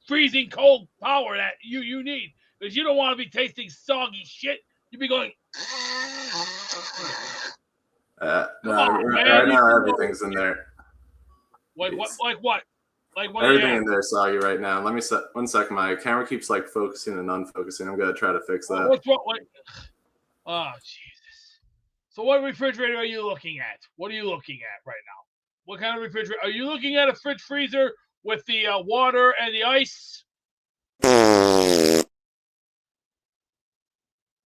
freezing cold power that you need. Because you don't want to be tasting soggy shit. You'd be going. Right now everything's in there. Like what? Everything in there soggy right now. Let me set 1 second. My camera keeps focusing and unfocusing. I'm gonna try to fix that. What's wrong? Oh Jesus! So what refrigerator are you looking at? What are you looking at right now? What kind of refrigerator? Are you looking at a fridge freezer with the water and the ice?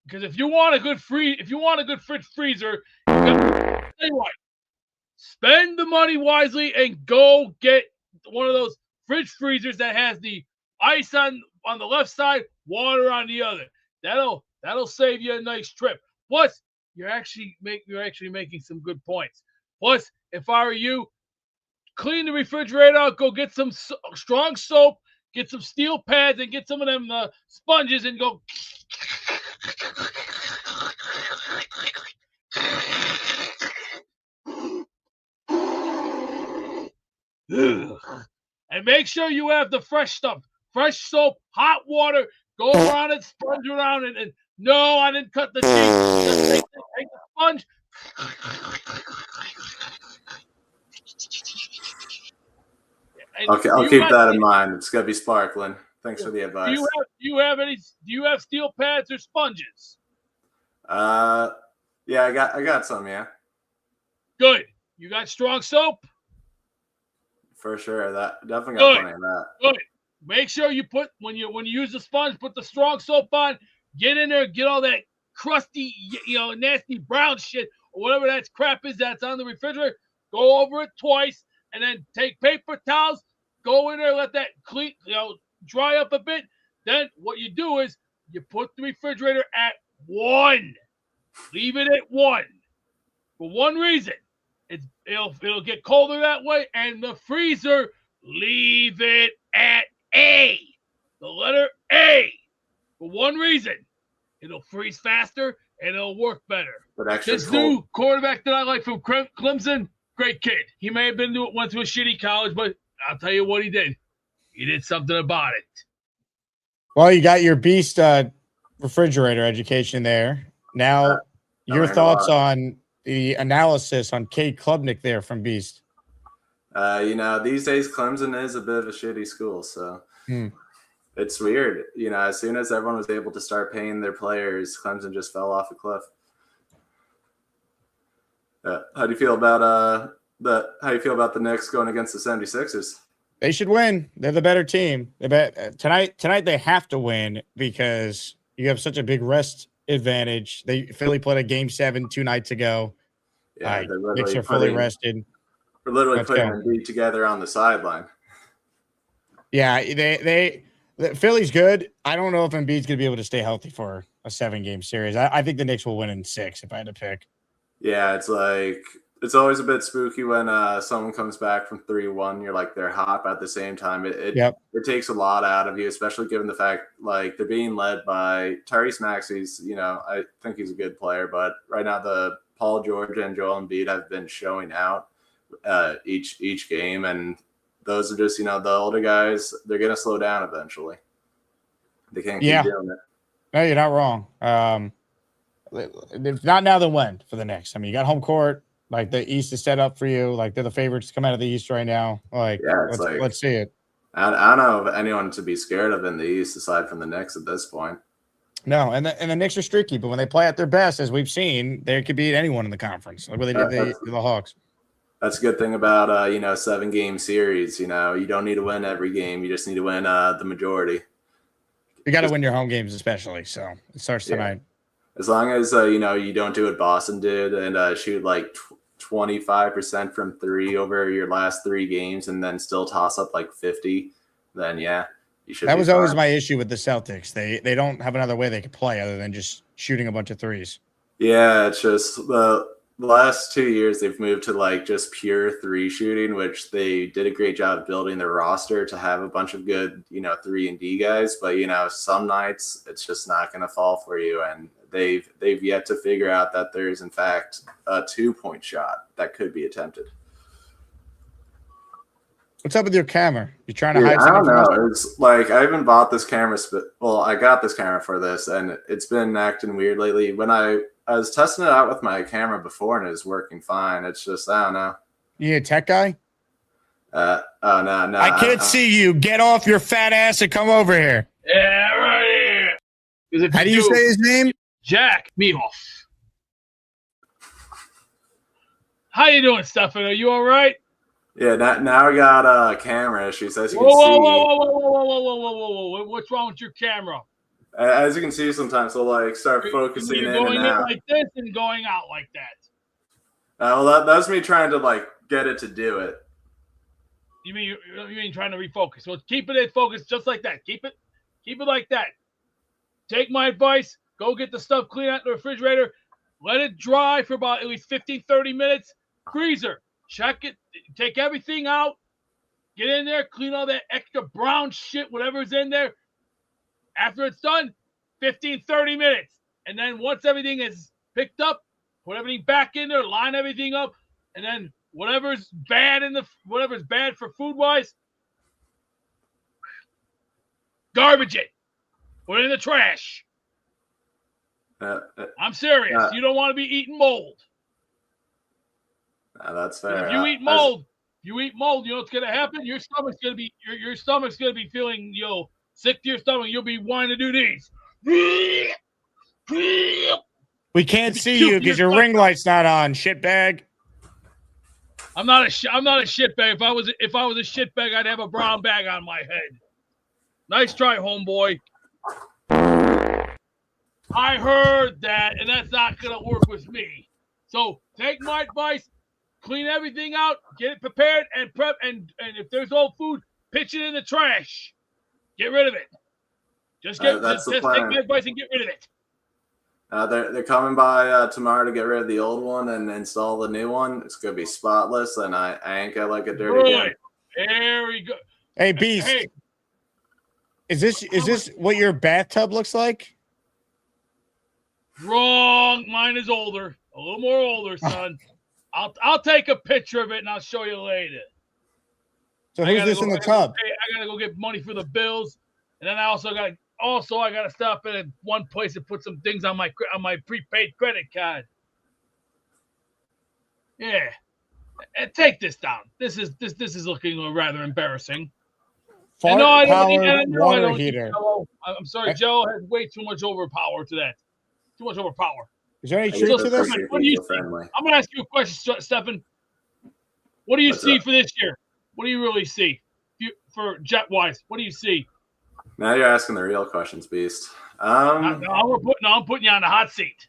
Because if you want a good fridge freezer, tell you what, spend the money wisely and go get one of those fridge freezers that has the ice on the left side, water on the other. That'll save you a nice trip. Plus, you're actually making some good points. Plus, if I were you, clean the refrigerator out, go get some strong soap, get some steel pads, and get some of them sponges, and go. And make sure you have the fresh stuff, fresh soap, hot water. Go around it, sponge around it, and no, I didn't cut the cheese. Just take the sponge. Okay, I'll keep that in mind. It's gonna be sparkling. Thanks for the advice. Do you have steel pads or sponges? Yeah, I got some. Yeah. Good. You got strong soap? For sure. That definitely got plenty of that. Good. Make sure you put when you use the sponge, put the strong soap on. Get in there, get all that crusty, nasty brown shit or whatever that crap is that's on the refrigerator. Go over it twice, and then take paper towels. Go in there, let that clean, dry up a bit. Then what you do is you put the refrigerator at 1. Leave it at 1 for one reason. It'll get colder that way, and the freezer, leave it at A. The letter A. For one reason, it'll freeze faster and it'll work better. This new quarterback that I like from Clemson, great kid. He may have went to a shitty college, but I'll tell you what he did. He did something about it. Well, you got your Beast refrigerator education there. Now, your thoughts on the analysis on Cade Klubnik there from Beast. These days Clemson is a bit of a shitty school, so it's weird. As soon as everyone was able to start paying their players, Clemson just fell off a cliff. How do you feel about the Knicks going against the 76ers? They should win. They're the better team. Tonight they have to win because you have such a big rest advantage. Philly played a game 7 2 nights ago. Yeah, Knicks are fully rested. We're literally putting Embiid together on the sideline. Yeah, Philly's good. I don't know if Embiid's going to be able to stay healthy for a 7-game series. I think the Knicks will win in 6 if I had to pick. Yeah, it's it's always a bit spooky when someone comes back from 3-1. You're like they're hot, but at the same time, it takes a lot out of you, especially given the fact like they're being led by Tyrese Maxey's. I think he's a good player, but right now the Paul George and Joel Embiid have been showing out each game, and those are just the older guys. They're gonna slow down eventually. They can't keep doing it. No, you're not wrong. If not now, then when for the Knicks? I mean, you got home court. Like the East is set up for you. Like they're the favorites to come out of the East right now. Let's see it. I don't know of anyone to be scared of in the East aside from the Knicks at this point. No, and the Knicks are streaky, but when they play at their best, as we've seen, they could beat anyone in the conference. Like what they did the Hawks. That's a good thing about 7-game series. You don't need to win every game. You just need to win the majority. You got to win your home games, especially. So it starts tonight. As long as you don't do what Boston did and shoot like 25% from 3 over your last 3 games and then still toss up like 50, then you should. That was always my issue with the Celtics. They don't have another way they could play other than just shooting a bunch of threes. Yeah, it's just the last 2 years they've moved to like just pure 3 shooting, which they did a great job building their roster to have a bunch of good 3 and D guys. But some nights it's just not going to fall for you, and they've yet to figure out that there is in fact a 2-point shot that could be attempted. What's up with your camera? You trying to hide something? I don't know. It's like I haven't bought this camera. I got this camera for this, and it's been acting weird lately. When I was testing it out with my camera before, and it was working fine. It's just I don't know. You a tech guy? Oh no! I can't see you. Get off your fat ass and come over here. Yeah, right here. How do you say his name? Jack Mehoff. How you doing, Stefan? Are you all right? Yeah, now I got a camera issues. As you can see. Whoa! What's wrong with your camera? As you can see, sometimes they'll like start focusing in going and out like this and going out like that. Well, that's me trying to like get it to do it. You mean trying to refocus? So keep it in focus just like that. Keep it like that. Take my advice. Go get the stuff clean out the refrigerator. Let it dry for about at least 15, 30 minutes. Freezer. Check it. Take everything out. Get in there. Clean all that extra brown shit, whatever's in there. After it's done, 15, 30 minutes. And then once everything is picked up, put everything back in there, line everything up, and then whatever's bad for food-wise, garbage it. Put it in the trash. I'm serious. You don't want to be eating mold. That's fair. If you eat mold, you know what's gonna happen? Your stomach's gonna be feeling sick to your stomach. You'll be wanting to do these. We can't see you because your ring light's not on, shitbag. I'm not a shitbag. If I was a shitbag, I'd have a brown bag on my head. Nice try, homeboy. I heard that, and that's not gonna work with me. So take my advice, clean everything out, get it prepared and prep, and if there's old food, pitch it in the trash. Get rid of it. Just take my advice and get rid of it. They're coming by tomorrow to get rid of the old one and install the new one. It's gonna be spotless, and I ain't got like a dirty gun. There we go. Hey, Beast. Hey. Is this what your bathtub looks like? Wrong. Mine is older. A little more older, son. I'll take a picture of it and I'll show you later. So who's this in the tub? I gotta go get money for the bills, and then I gotta stop at one place and put some things on my prepaid credit card. Yeah, and take this down. This is looking rather embarrassing. Water heater. I'm sorry, Joe has way too much overpower to that. Too much overpower. Is there any truth to this? What do you see? I'm going to ask you a question, Stefan. What do you see for this year? What do you really see for jet-wise? What do you see? Now you're asking the real questions, Beast. I'm putting you on the hot seat.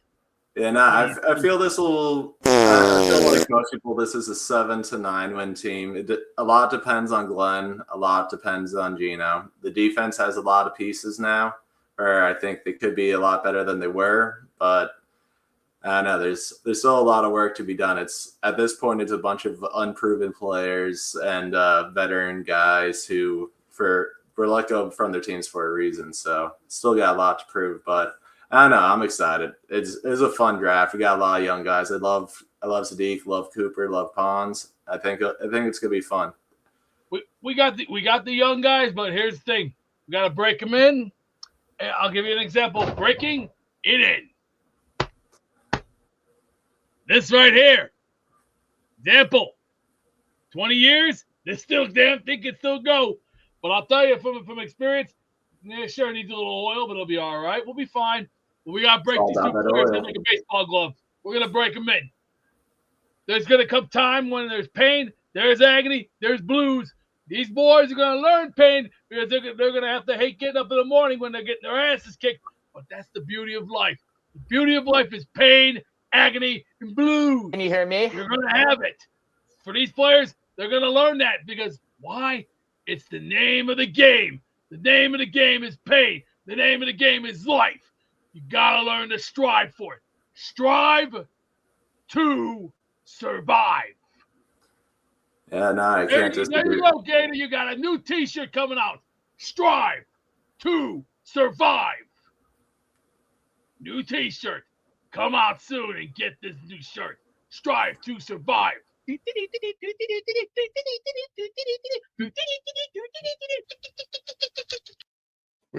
Yeah, I feel this will. I feel like most people, this is a 7 to 9 win team. A lot depends on Glenn. A lot depends on Gino. The defense has a lot of pieces now, where I think they could be a lot better than they were. But I know there's still a lot of work to be done. It's at this point, it's a bunch of unproven players and veteran guys who were let go from their teams for a reason. So still got a lot to prove, but I don't know. I'm excited. It's a fun draft. We got a lot of young guys. I love Sadiq, love Cooper, love Pons. I think it's gonna be fun. We got the young guys, but here's the thing: we got to break them in. I'll give you an example: breaking it in. This right here. Example. 20 years, this still damn thing can still go. But I'll tell you from experience, yeah, sure, it needs a little oil, but it'll be all right. We'll be fine. But we got to break these two players in like a baseball glove. We're going to break them in. There's going to come time when there's pain, there's agony, there's blues. These boys are going to learn pain because they're going to have to hate getting up in the morning when they're getting their asses kicked. But that's the beauty of life. The beauty of life is pain, agony, and blues. Can you hear me? You're going to have it. For these players, they're going to learn that because why? It's the name of the game. The name of the game is pain. The name of the game is life. You got to learn to strive for it. Strive to survive. Yeah, no, I can't disagree. There you go, Gator. You got a new T-shirt coming out. Strive to survive. New T-shirt. Come out soon and get this new shirt. Strive to survive. We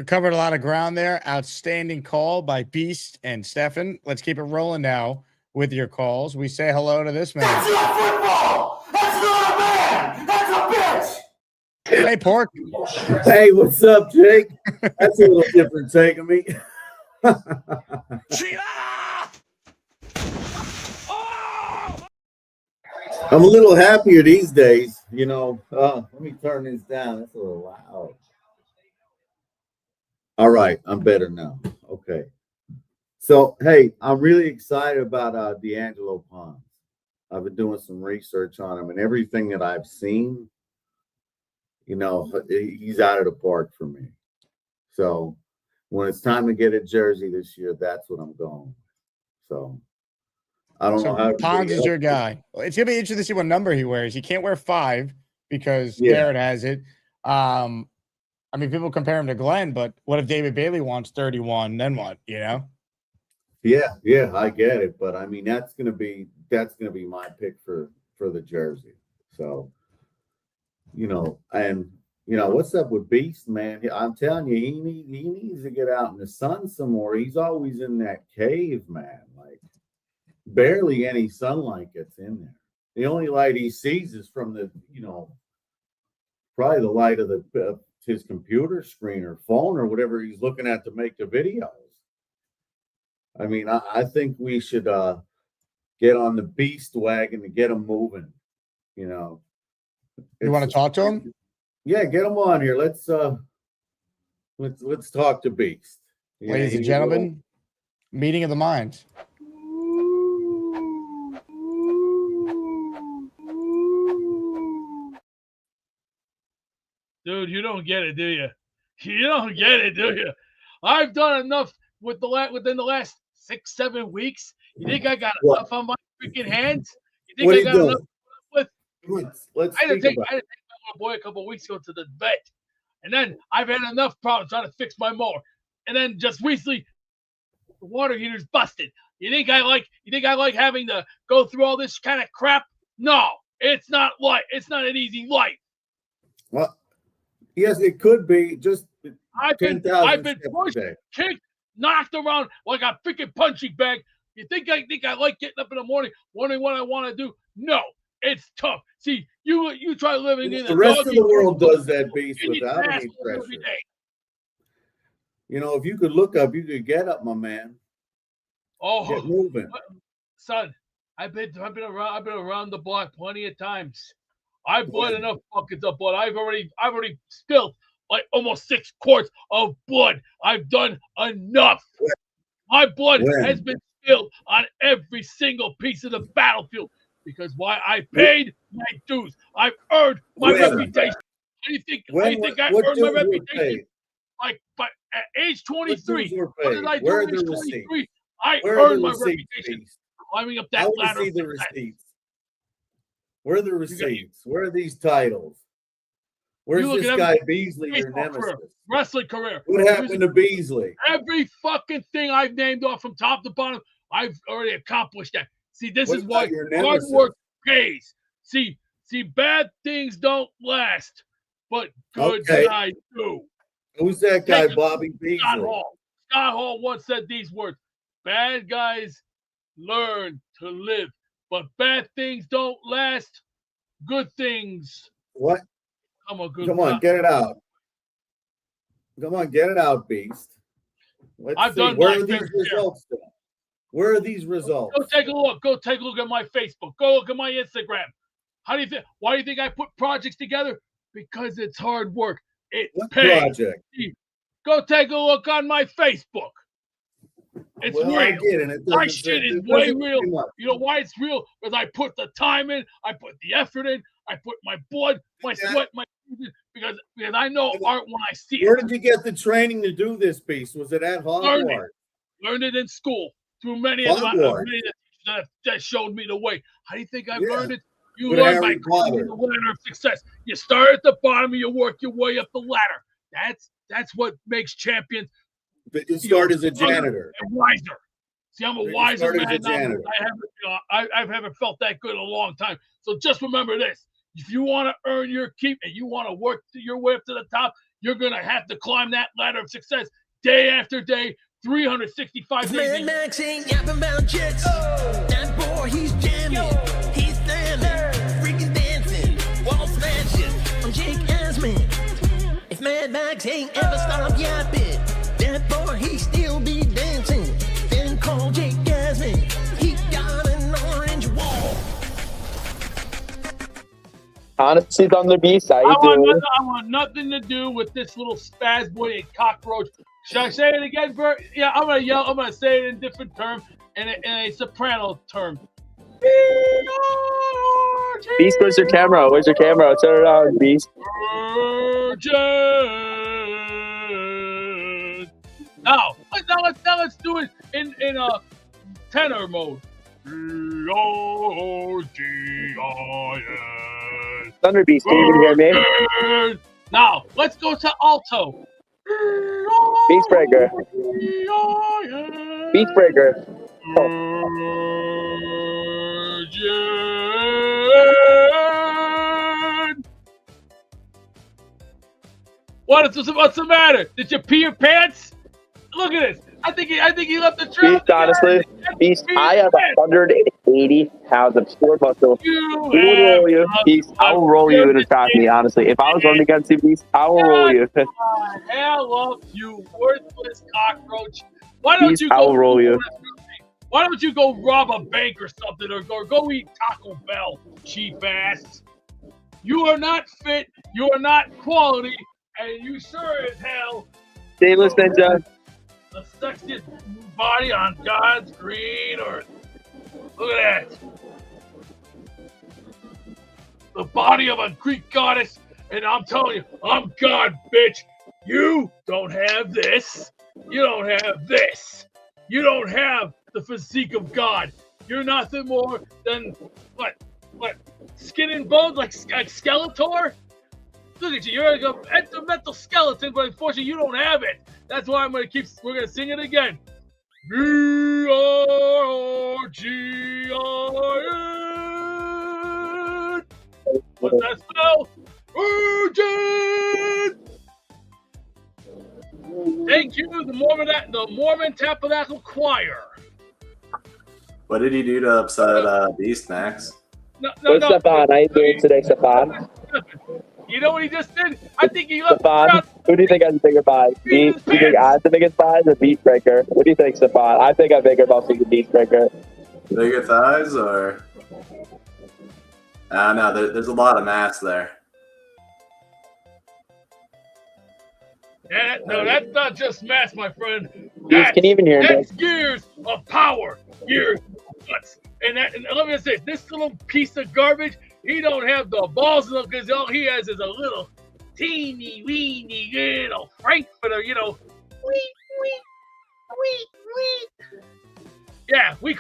covered a lot of ground there. Outstanding call by Beast and Stefan. Let's keep it rolling now with your calls. We say hello to this man. That's not football! That's not a man! That's a bitch! Hey, Pork. Hey, what's up, Jake? That's a little different take of me. I'm a little happier these days, you know. Let me turn this down. That's a little loud. All right, I'm better now. Okay. So, hey, I'm really excited about D'Angelo Pons. I've been doing some research on him, and everything that I've seen, you know, he's out of the park for me. So, when it's time to get a jersey this year, that's what I'm going with. So, I don't know how Pons is your guy. It's gonna be interesting to see what number he wears. He can't wear 5 because Garrett has it. I mean, people compare him to Glenn, but what if David Bailey wants 31? Then what? You know? Yeah, I get it, but I mean that's gonna be my pick for the jersey. So, you know, and you know what's up with Beast, man? I'm telling you, he needs to get out in the sun some more. He's always in that cave, man. Like. Barely any sunlight gets in there. The only light he sees is from the, you know, probably the light of his computer screen or phone or whatever he's looking at to make the videos. I mean, I think we should get on the Beast wagon to get him moving. You know, you want to talk to him? Yeah, get him on here. Let's talk to Beast. Ladies and gentlemen, meeting of the minds. Dude, you don't get it, do you? You don't get it, do you? I've done enough within the last 6-7 weeks. You think I got enough on my freaking hands? You think I got enough with? I had to take my little boy a couple of weeks ago to the vet, and then I've had enough problems trying to fix my mower, and then just recently, the water heater's busted. You think I like having to go through all this kind of crap? No, it's not an easy life. Well. Yes, it could be. Just I've been pushed, kicked, knocked around like a freaking punching bag. You think I like getting up in the morning, wondering what I want to do? No, it's tough. See, you try living in the rest of the world does that, Beast, without any pressure. You know, if you could look up, you could get up, my man. Oh, get moving, son. I've been around the block plenty of times. I've bled enough buckets of blood. I've already spilled like almost 6 quarts of blood. I've done enough. My blood has been spilled on every single piece of the battlefield because why I paid my dues. I've earned my reputation. How do you think I earned my reputation? Like, but at age 23, what did I do at age 23? I Where are earned the my receipts, reputation Beast? climbing up I that want ladder. to see the receipts. Where are the receipts? Where are these titles? Where's this guy Beasley, your nemesis? Career, wrestling career. What happened to Beasley? Every fucking thing I've named off from top to bottom, I've already accomplished that. See, this is why hard work pays. See, bad things don't last, but good guys do. Who's that guy, Bobby Beasley? Scott Hall. Scott Hall once said these words: "Bad guys learn to live, but bad things don't last. Good things." What? Come on, get it out. Come on, get it out, Beast. I've done Where my are these fair results? Where are these results? Go take a look. Go take a look at my Facebook. Go look at my Instagram. How do you think? Why do you think I put projects together? Because it's hard work. It pays. Project? Go take a look on my Facebook. It's real. I get it. My shit is way real. You know why it's real? Because I put the time in. I put the effort in. I put my blood, my sweat, because I know art when I see it. Where did you get the training to do this, Beast? Was it at Hogwarts? Learned it in school through many of that showed me the way. How do you think I learned it? You learn by climbing the ladder of success. You start at the bottom and you work your way up the ladder. That's what makes champions. But you start as a janitor. And wiser. See, I'm a wiser man. I haven't felt that good in a long time. So just remember this. If you want to earn your keep and you want to work your way up to the top, you're going to have to climb that ladder of success day after day, 365 days. Man, Max ain't yapping about Jets. That boy, he's jamming. He's slamming. Freaking dancing. Wall smashing. I'm Jake Asman. If Mad Max ain't ever stopped yapping, that boy, he still be dancing. Then call Jake Asman. He got an orange wall. Honestly, Thunder Beast, I want nothing to do with this little spaz boy and cockroach. Should I say it again, Bert? Yeah, I'm gonna yell. I'm gonna say it in a different term, in a soprano term. Beast, where's your camera? Where's your camera? Turn it on, Beast. Now let's do it in a tenor mode. Thunder Beast, can you even hear me? Now let's go to alto. Beast Breaker. Beast Breaker. What's the matter? Did you pee your pants? Look at this. I think he left the trail. Beast, honestly, Beast, I have 180 pounds of pure muscle. Beast, I will roll you and attack me, honestly. If I was running against you, Beast, I will roll you. Hell up, you worthless cockroach. Why don't Beast, you I will roll you. Why don't you go rob a bank or something, or go eat Taco Bell, cheap ass? You are not fit, you are not quality, and you sure as hell Shameless Ninja. The sexiest body on God's green earth. Look at that. The body of a Greek goddess, and I'm telling you, I'm God, bitch. You don't have this. You don't have this. You don't have the physique of God. You're nothing more than what? Skin and bones, like Skeletor? Look at you. You're like a mental skeleton, but unfortunately, you don't have it. That's why we're gonna sing it again. B-R-G-I-N. What's that spell? Urgent. Thank you, the Mormon Tabernacle Choir. What did he do to upset Beast, Max? What's Stefan? How you doing today, Stefan? You know what he just did? I think he left Stefan, who do you think has the bigger buy? Do you think I have the biggest buy or Beast Breaker? What do you think, Stefan? I think I'm bigger about the Beast Breaker. Bigger thighs or? No, there's a lot of mass there. That's not just mass, my friend. Beast, can you even hear me? That's years of power. Years of guts. And let me just say, this little piece of garbage, he don't have the balls enough because all he has is a little teeny weeny little Frankfurter, wee.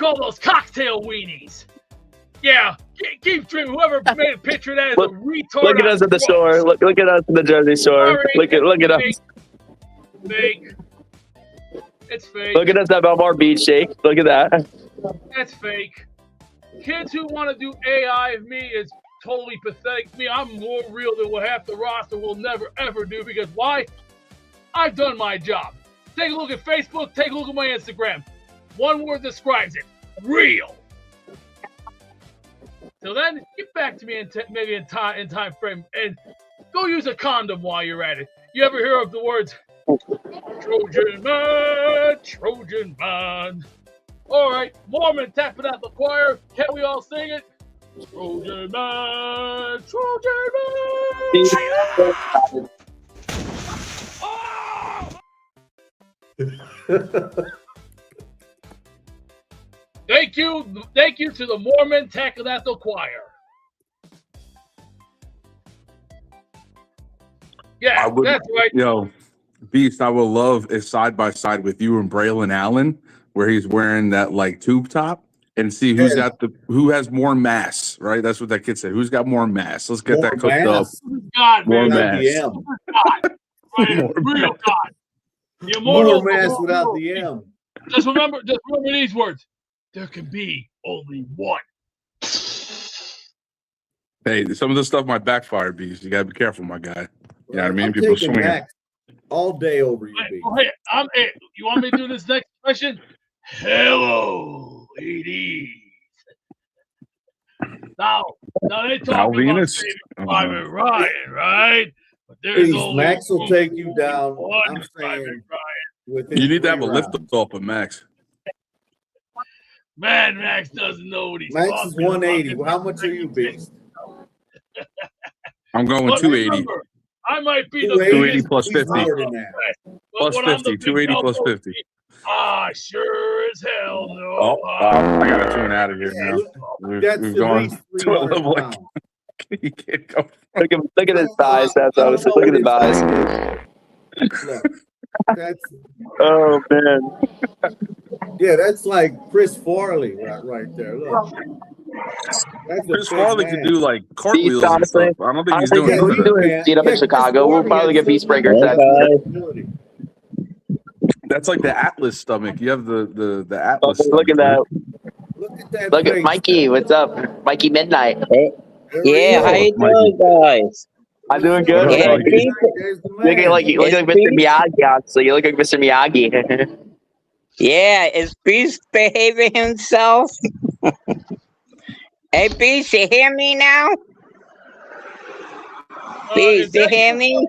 call those cocktail weenies. Yeah, keep dreaming. Whoever made a picture of that is a retard. Look at us at the store. Look at us at the jersey store. Look at us. Fake. It's fake. Look at us at Belmar Beach, Jake. Look at that. That's fake. Kids who want to do AI of me is totally pathetic. Me, I'm more real than what half the roster will never ever do. Because why? I've done my job. Take a look at Facebook. Take a look at my Instagram. One word describes it: real. So then, get back to me maybe in time frame, and go use a condom while you're at it. You ever hear of the words Trojan man, Trojan man? All right, Mormon tapping out the choir. Can we all sing it? Trojan man, Trojan man. Thank you to the Mormon Tabernacle Choir. Yeah, that's right. Yo, Beast, I would love a side by side with you and Braylon Allen, where he's wearing that like tube top, and see who has more mass. Right, that's what that kid said. Who's got more mass? Let's get that cooked up. God, more man. mass. God. Right, real God. The more mass without the M. Just remember these words. There can be only one. Hey, some of this stuff might backfire, Beast. You gotta be careful, my guy. You know what I mean? I'm People taking swinging. Max all day over you, Beast. Hey, you want me to do this next question? Hello, ladies. Now they talk about Venus. Private Ryan, right? But there's only Max will take you down. one I'm saying You need to have a lift off of Max. Man, Max doesn't know what he's Max talking is 180. about. How much are you, Beast? I'm going But 280. remember, I might be the 280 biggest plus 50. Plus 50. 280 plus 50. Sure as hell no. Oh, I got to tune out of here now. We've gone to a level like you can't go. Look at his thighs. That's honestly. Look at his thighs. Oh man. Yeah, that's like Chris Farley right there. Look. Chris Farley could do like cartwheels and stuff. I don't think he's doing it. Beat up in Chicago. We'll probably get Beast Breakers. That's like the Atlas stomach. You have the Atlas. Look at that. Look at face. Mikey. What's up, Mikey Midnight? Yeah, how you doing, guys? I'm doing good. Yeah, Looking like Mr. Miyagi. Honestly, you look like Mr. Miyagi. Yeah, is Beast behaving himself? Hey, Beast, you hear me now? Beast, you hear me?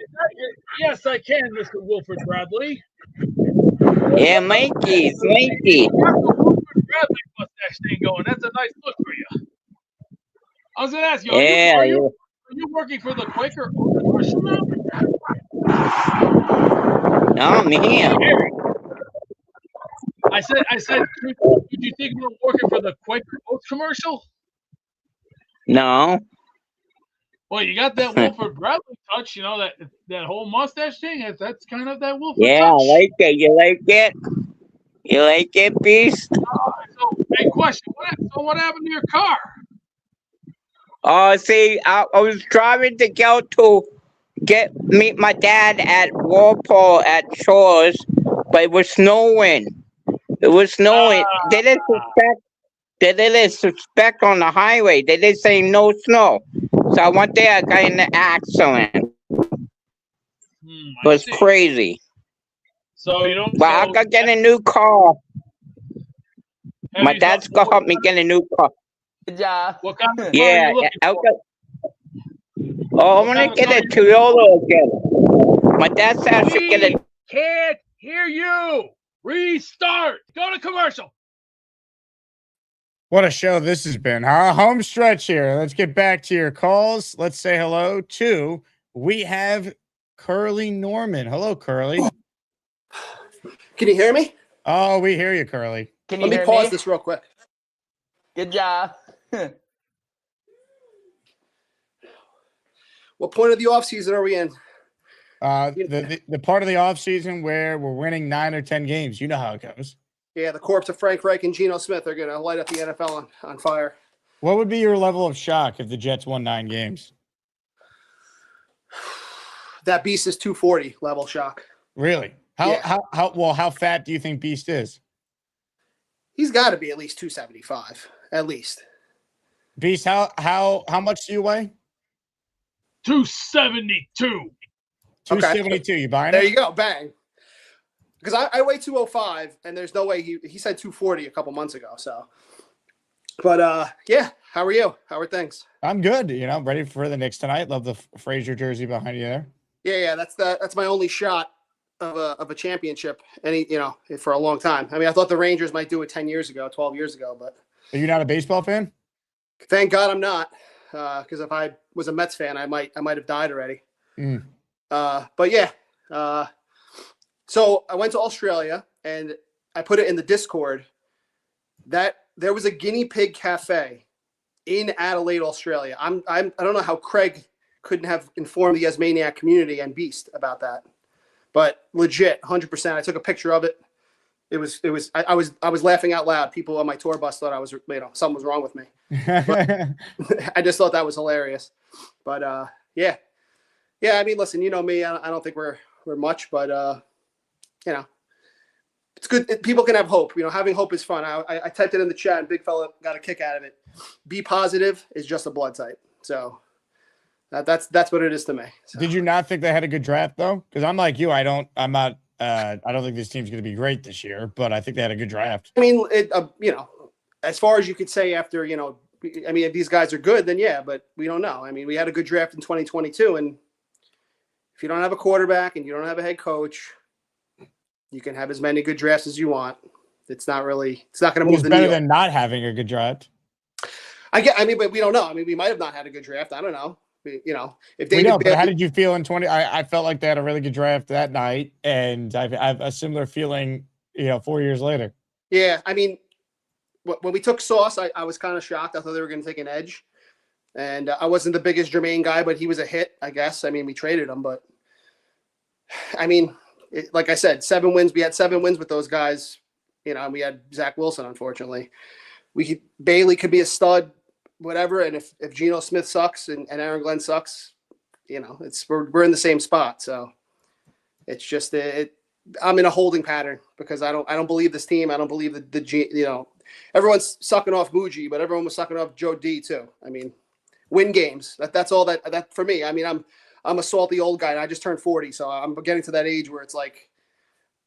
Yes, I can, Mr. Wilford Bradley. Yeah, Mikey. Bradley mustache thing going. That's a nice look for you. I was going to ask you, are you working for the Quaker commercial now? No, I'm here. I said, did you think you were working for the Quaker Oats commercial? No. Well, you got that Wilford Bradley touch, you know, that whole mustache thing. That's kind of that Wilford touch. Yeah, I like it. You like it? You like it, Beast? So, hey, question. What happened to your car? See, I was driving to go to meet my dad at Walpole at Shores, but it was snowing. It was snowing. They didn't suspect on the highway. They didn't say no snow. So I went there, I got in an accident. It was crazy. So you don't. But I could get a new car. My dad's gonna help me get a new car. Yeah. What kind of car Yeah. are you looking for? I want to get a Toyota again. My dad said I should get a. Can't hear you. Restart. Go to commercial. What a show this has been, huh? Home stretch here. Let's get back to your calls. Let's say hello to, we have Curly Norman. Hello, Curly. Can you hear me? Oh, we hear you, Curly. Let me pause this real quick. Good job. What point of the offseason are we in? The part of the offseason where we're winning 9 or 10 games. You know how it goes. Yeah, the corpse of Frank Reich and Geno Smith are going to light up the NFL on fire. What would be your level of shock if the Jets won 9 games? That Beast is 240 level shock. Really? How fat do you think Beast is? He's got to be at least 275, at least. Beast, how much do you weigh? 272. 272. You buying it? There you go. Bang. Because I weigh 205, and there's no way he said 240 a couple months ago. So, but yeah. How are you? How are things? I'm good. Ready for the Knicks tonight. Love the Frazier jersey behind you there. Yeah. That's my only shot of a championship. For a long time. I mean, I thought the Rangers might do it 10 years ago, 12 years ago, but. Are you not a baseball fan? Thank God I'm not. Because if I was a Mets fan, I might have died already. But yeah. So I went to Australia and I put it in the Discord that there was a guinea pig cafe in Adelaide, Australia. I don't know how Craig couldn't have informed the Asmaniac community and Beast about that, but legit 100%. I took a picture of it. I was laughing out loud. People on my tour bus thought I was, something was wrong with me. I just thought that was hilarious. But yeah. I mean, listen, you know me. I don't think we're much, but it's good. People can have hope. Having hope is fun. I typed it in the chat, and Big Fella got a kick out of it. Be positive is just a blood type. So that's what it is to me. So. Did you not think they had a good draft though? Because I'm like you. I don't think this team's going to be great this year, but I think they had a good draft. I mean, as far as you could say after, if these guys are good, then yeah, but we don't know. I mean, we had a good draft in 2022, and if you don't have a quarterback and you don't have a head coach, you can have as many good drafts as you want. It's not going to move the needle. Better than not having a good draft. But we don't know. I mean, we might have not had a good draft. I don't know. If they but how did you feel in 20? I felt like they had a really good draft that night, and I have a similar feeling, 4 years later. Yeah, I mean, when we took Sauce, I was kind of shocked. I thought they were going to take an edge, and I wasn't the biggest Jermaine guy, but he was a hit, I guess. I mean, we traded him, but I mean, like I said, 7 wins. We had 7 wins with those guys, and we had Zach Wilson, unfortunately. Bailey could be a stud, whatever. And if Geno Smith sucks and Aaron Glenn sucks, we're in the same spot. So it's just I'm in a holding pattern because I don't believe this team. I don't believe everyone's sucking off Muji, but everyone was sucking off Joe D too. I mean, win games. That's all that for me. I mean, I'm a salty old guy and I just turned 40. So I'm getting to that age where it's like,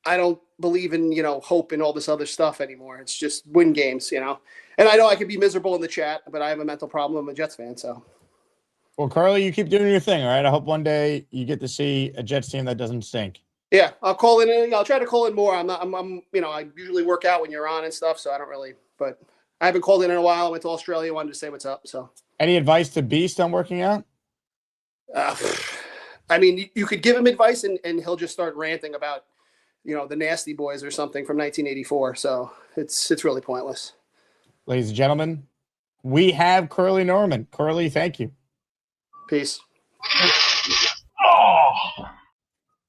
I don't believe in, hope and all this other stuff anymore. It's just win games, And I know I could be miserable in the chat, but I have a mental problem. I'm a Jets fan, so. Well, Carly, you keep doing your thing, all right? I hope one day you get to see a Jets team that doesn't stink. Yeah, I'll call in. I'll try to call in more. I usually work out when you're on and stuff, so I don't really, but I haven't called in a while. I went to Australia, wanted to say what's up, so. Any advice to Beast on working out? I mean, you could give him advice and he'll just start ranting about, the Nasty Boys or something from 1984. So it's really pointless. Ladies and gentlemen, we have Curly Norman. Curly, thank you. Peace.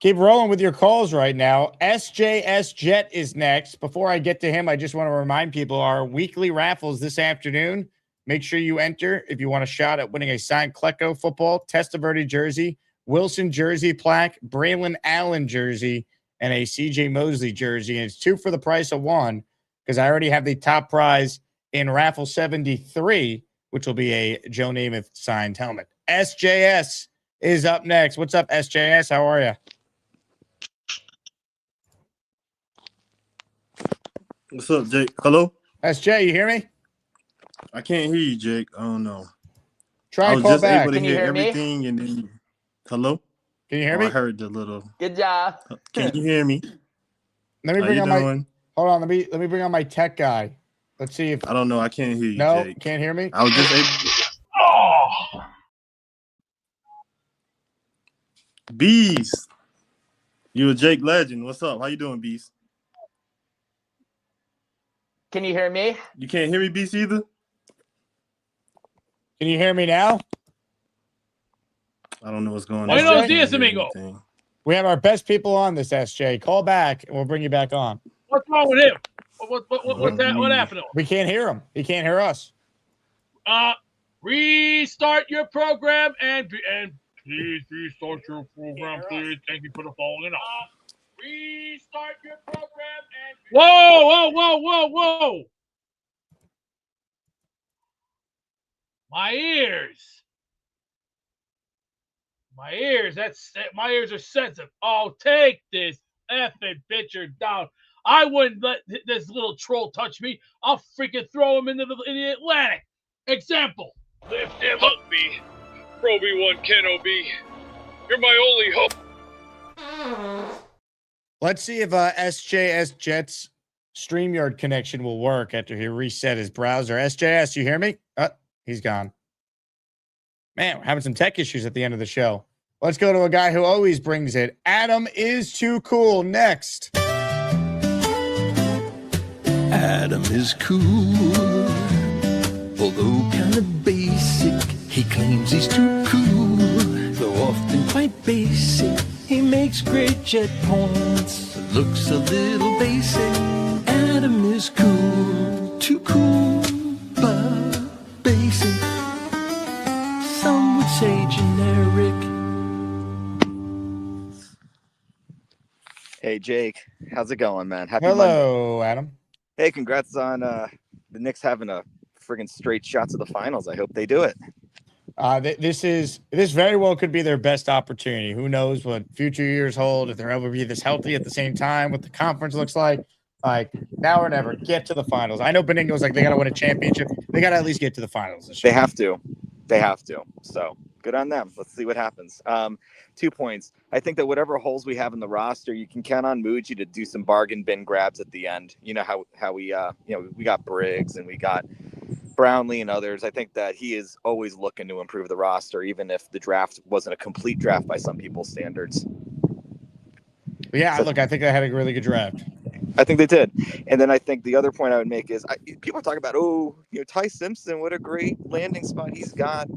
Keep rolling with your calls right now. SJS Jet is next. Before I get to him, I just want to remind people our weekly raffles this afternoon. Make sure you enter if you want a shot at winning a signed Klecko football, Testaverde jersey, Wilson jersey plaque, Braylon Allen jersey, and a CJ Mosley jersey. And it's 2 for the price of 1 because I already have the top prize in raffle 73, which will be a Joe Namath signed helmet. SJS is up next. What's up, SJS? How are you? What's up, Jake? Hello? SJ, you hear me? I can't hear you, Jake. I don't know. Try to call back. Able to hear everything and then hello? Can you hear me? I heard the little. Good job. Can you hear me? Let me bring on hold on, let me bring on my tech guy. Let's see if I don't know. I can't hear you. No, Jake. Can't hear me. I was just able. Beast. You a Jake legend. What's up? How you doing, Beast? Can you hear me? You can't hear me, Beast, either? Can you hear me now? I don't know what's going on. Buenos dias, amigo. We have our best people on this, SJ. Call back, and we'll bring you back on. What's wrong with him? What happened to him? We can't hear him. He can't hear us. Restart your program and please restart your program, please. Thank you for the following up. Restart your program and whoa. My ears. My ears are sensitive. Oh, take this effing picture down. I wouldn't let this little troll touch me. I'll freaking throw him in the Atlantic. Example. Lift him up, me. Pro B1 Ken OB. You're my only hope. Let's see if SJS Jets StreamYard connection will work after he reset his browser. SJS, you hear me? He's gone. Man, we're having some tech issues at the end of the show. Let's go to a guy who always brings it. Adam is too cool. Next. Adam is cool, although kind of basic. He claims he's too cool, though often quite basic. He makes great jet points, looks a little basic. Adam is cool, too cool, but basic. Some would say generic. Hey, Jake. How's it going, man? Happy Hello, Monday. Adam. Hey, congrats on the Knicks having a friggin' straight shot to the finals. I hope they do it. This very well could be their best opportunity. Who knows what future years hold, if they're able to be this healthy at the same time, what the conference looks like. Like, now or never, get to the finals. I know Benigno's like, they got to win a championship. They got to at least get to the finals this year. They have to. So good on them. Let's see what happens. 2 points. I think that whatever holes we have in the roster, you can count on Muji to do some bargain bin grabs at the end. You know how we we got Briggs and we got Brownlee and others. I think that he is always looking to improve the roster, even if the draft wasn't a complete draft by some people's standards. Yeah, so, look, I think they had a really good draft. I think they did. And then I think the other point I would make is people talk about, Ty Simpson, what a great landing spot he's got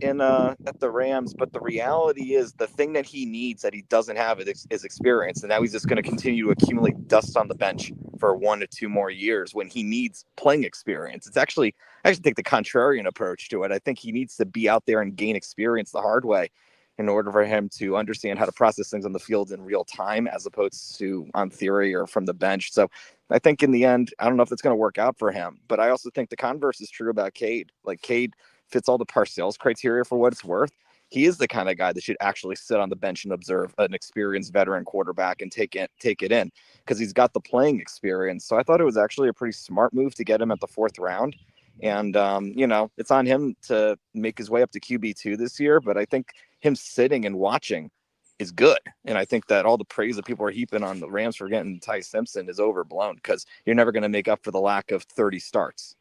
in at the Rams. But the reality is the thing that he needs that he doesn't have is experience. And now he's just going to continue to accumulate dust on the bench for 1 to 2 more years when he needs playing experience. I actually take the contrarian approach to it. I think he needs to be out there and gain experience the hard way in order for him to understand how to process things on the field in real time, as opposed to on theory or from the bench. So I think in the end, I don't know if it's going to work out for him, but I also think the converse is true about Cade. Like, Cade fits all the Parcells criteria for what it's worth. He is the kind of guy that should actually sit on the bench and observe an experienced veteran quarterback and take it in, because he's got the playing experience. So I thought it was actually a pretty smart move to get him at the 4th round. And, it's on him to make his way up to QB2 this year. But I think him sitting and watching is good. And I think that all the praise that people are heaping on the Rams for getting Ty Simpson is overblown, because you're never going to make up for the lack of 30 starts.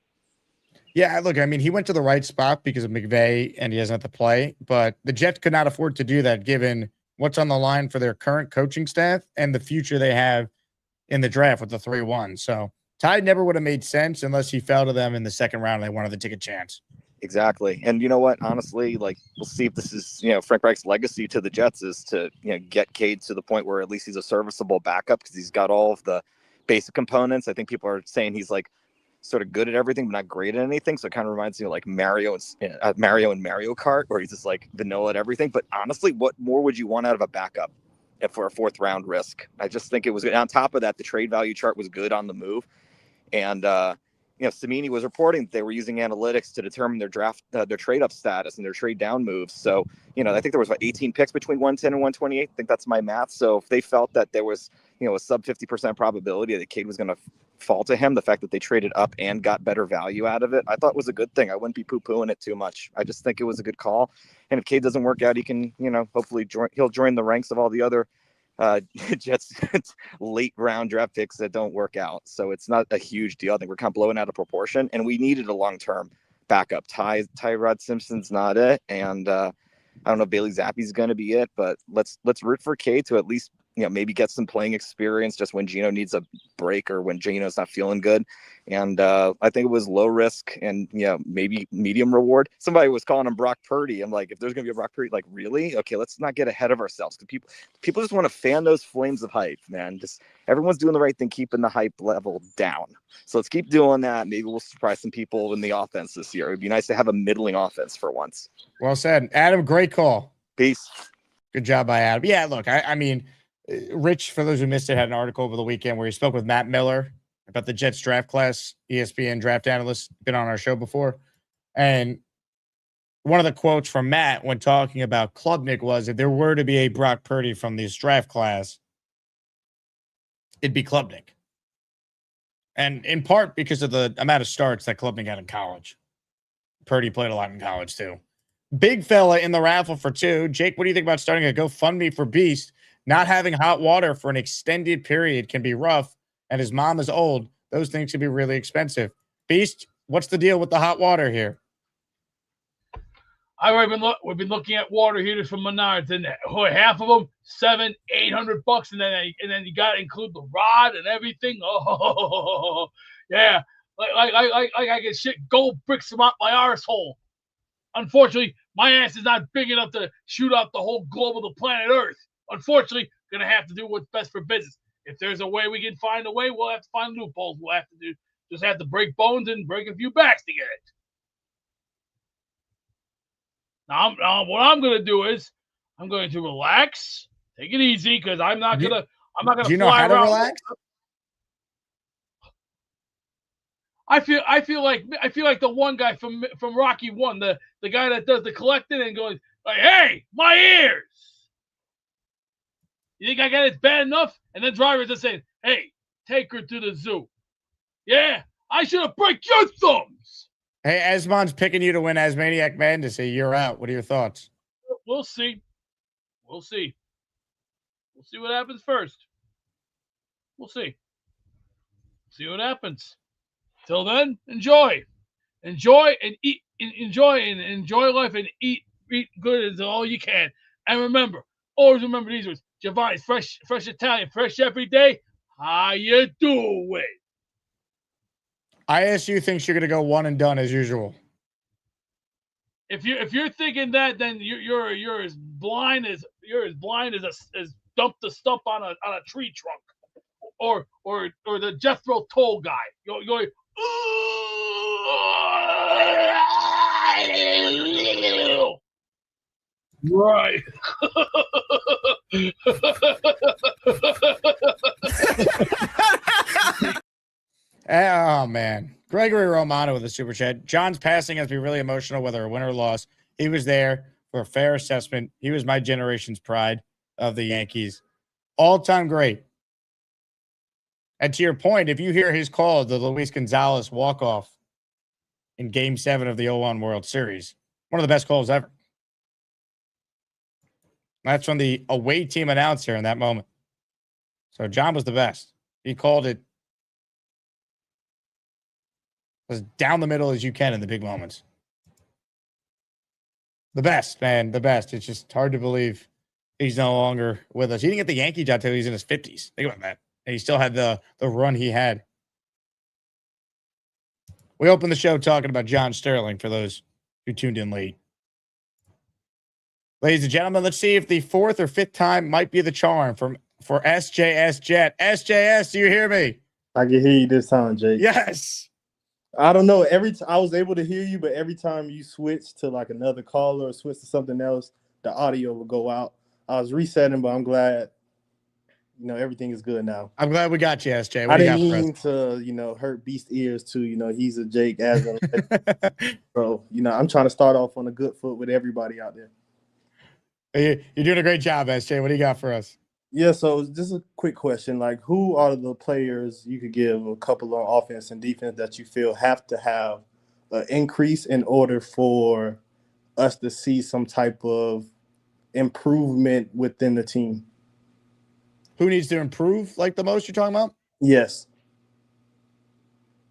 Yeah, look, I mean, he went to the right spot because of McVay and he doesn't have to play. But the Jets could not afford to do that given what's on the line for their current coaching staff and the future they have in the draft with the 3-1. So Ty never would have made sense unless he fell to them in the 2nd round and they wanted to take a chance. Exactly. And you know what? Honestly, like, we'll see if this is, Frank Reich's legacy to the Jets is to, get Cade to the point where at least he's a serviceable backup, because he's got all of the basic components. I think people are saying he's like sort of good at everything, but not great at anything. So it kind of reminds me of like Mario and Mario Kart, where he's just like vanilla at everything. But honestly, what more would you want out of a backup for a 4th round risk? I just think it was good. On top of that, the trade value chart was good on the move. And, Samini was reporting that they were using analytics to determine their trade up status and their trade down moves. So, I think there was 18 picks between 110 and 128. I think that's my math. So if they felt that there was, a sub 50% probability that Cade was going to fall to him, the fact that they traded up and got better value out of it, I thought was a good thing. I wouldn't be poo-pooing it too much. I just think it was a good call. And if Cade doesn't work out, he can, hopefully he'll join the ranks of all the other Jets late round draft picks that don't work out. So it's not a huge deal. I think we're kind of blowing out of proportion, and we needed a long-term backup. Tyrod Simpson's not it, and I don't know if Bailey Zappi's going to be it, but let's root for Cade to at least maybe get some playing experience just when Gino needs a break or when Gino's not feeling good. And I think it was low risk and maybe medium reward. Somebody was calling him Brock Purdy. I'm like, if there's gonna be a Brock Purdy, like, really? Okay, let's not get ahead of ourselves, because people just want to fan those flames of hype, man. Just everyone's doing the right thing, keeping the hype level down. So let's keep doing that. Maybe we'll surprise some people in the offense this year. It'd be nice to have a middling offense for once. Well said, Adam. Great call. Peace. Good job by Adam. Yeah, look, I mean, Rich, for those who missed it, had an article over the weekend where he spoke with Matt Miller about the Jets draft class, ESPN draft analyst, been on our show before. And one of the quotes from Matt when talking about Klubnik was, if there were to be a Brock Purdy from this draft class, it'd be Klubnik. And in part because of the amount of starts that Klubnik had in college. Purdy played a lot in college too. Big fella in the raffle for 2. Jake, what do you think about starting a GoFundMe for Beast? Not having hot water for an extended period can be rough, and his mom is old. Those things can be really expensive. Beast, what's the deal with the hot water here? We've been looking at water heaters from Menards, and half of them $700-800, and then you got to include the rod and everything. Oh yeah, like I get shit gold bricks from out my arsehole. Unfortunately, my ass is not big enough to shoot out the whole globe of the planet Earth. Unfortunately, gonna have to do what's best for business. If there's a way we can find a way, we'll have to find loopholes. We'll have to just have to break bones and break a few backs to get it. Now, what I'm gonna do is I'm going to relax, take it easy, because I'm not gonna Do you know how to relax? I feel like the one guy from Rocky 1, the guy that does the collecting and going like, "Hey, my ears! You think I got it bad enough?" And then drivers are saying, "Hey, take her to the zoo." Yeah, I should have break your thumbs. Hey, Asman's picking you to win Asmaniac Madness a year out. What are your thoughts? We'll see. We'll see what happens first. We'll see. See what happens. Till then, enjoy and eat, enjoy life and eat good as all you can. And remember, always remember these words: Giovanni's fresh Italian, fresh every day. How you doing? ISU thinks you're going to go one and done as usual. If you're thinking that, then you're as blind as dump the stump on a tree trunk, or the Jethro Tull guy. You're right. Oh, man. Gregory Romano with a super chat. John's passing has to be really emotional, whether a win or loss. He was there for a fair assessment. He was my generation's pride of the Yankees. All-time great. And to your point, if you hear his call, the Luis Gonzalez walk-off in Game 7 of the 0-1 World Series, one of the best calls ever. That's from the away team announcer in that moment. So John was the best. He called it as down the middle as you can in the big moments. The best, man. The best. It's just hard to believe he's no longer with us. He didn't get the Yankee job until he was in his 50s. Think about that. And he still had the run he had. We opened the show talking about John Sterling for those who tuned in late. Ladies and gentlemen, let's see if the 4th or 5th time might be the charm for SJS Jet. SJS, do you hear me? I can hear you this time, Jake. Yes. I don't know. I was able to hear you, but every time you switch to like another caller or switch to something else, the audio will go out. I was resetting, but I'm glad, everything is good now. I'm glad we got you, SJ. I didn't mean to, hurt Beast ears too. He's a Jake Asman. Bro, I'm trying to start off on a good foot with everybody out there. You're doing a great job, SJ. What do you got for us? Yeah, so just a quick question. Like, who are the players you could give a couple on offense and defense that you feel have to have an increase in order for us to see some type of improvement within the team? Who needs to improve like the most you're talking about? Yes.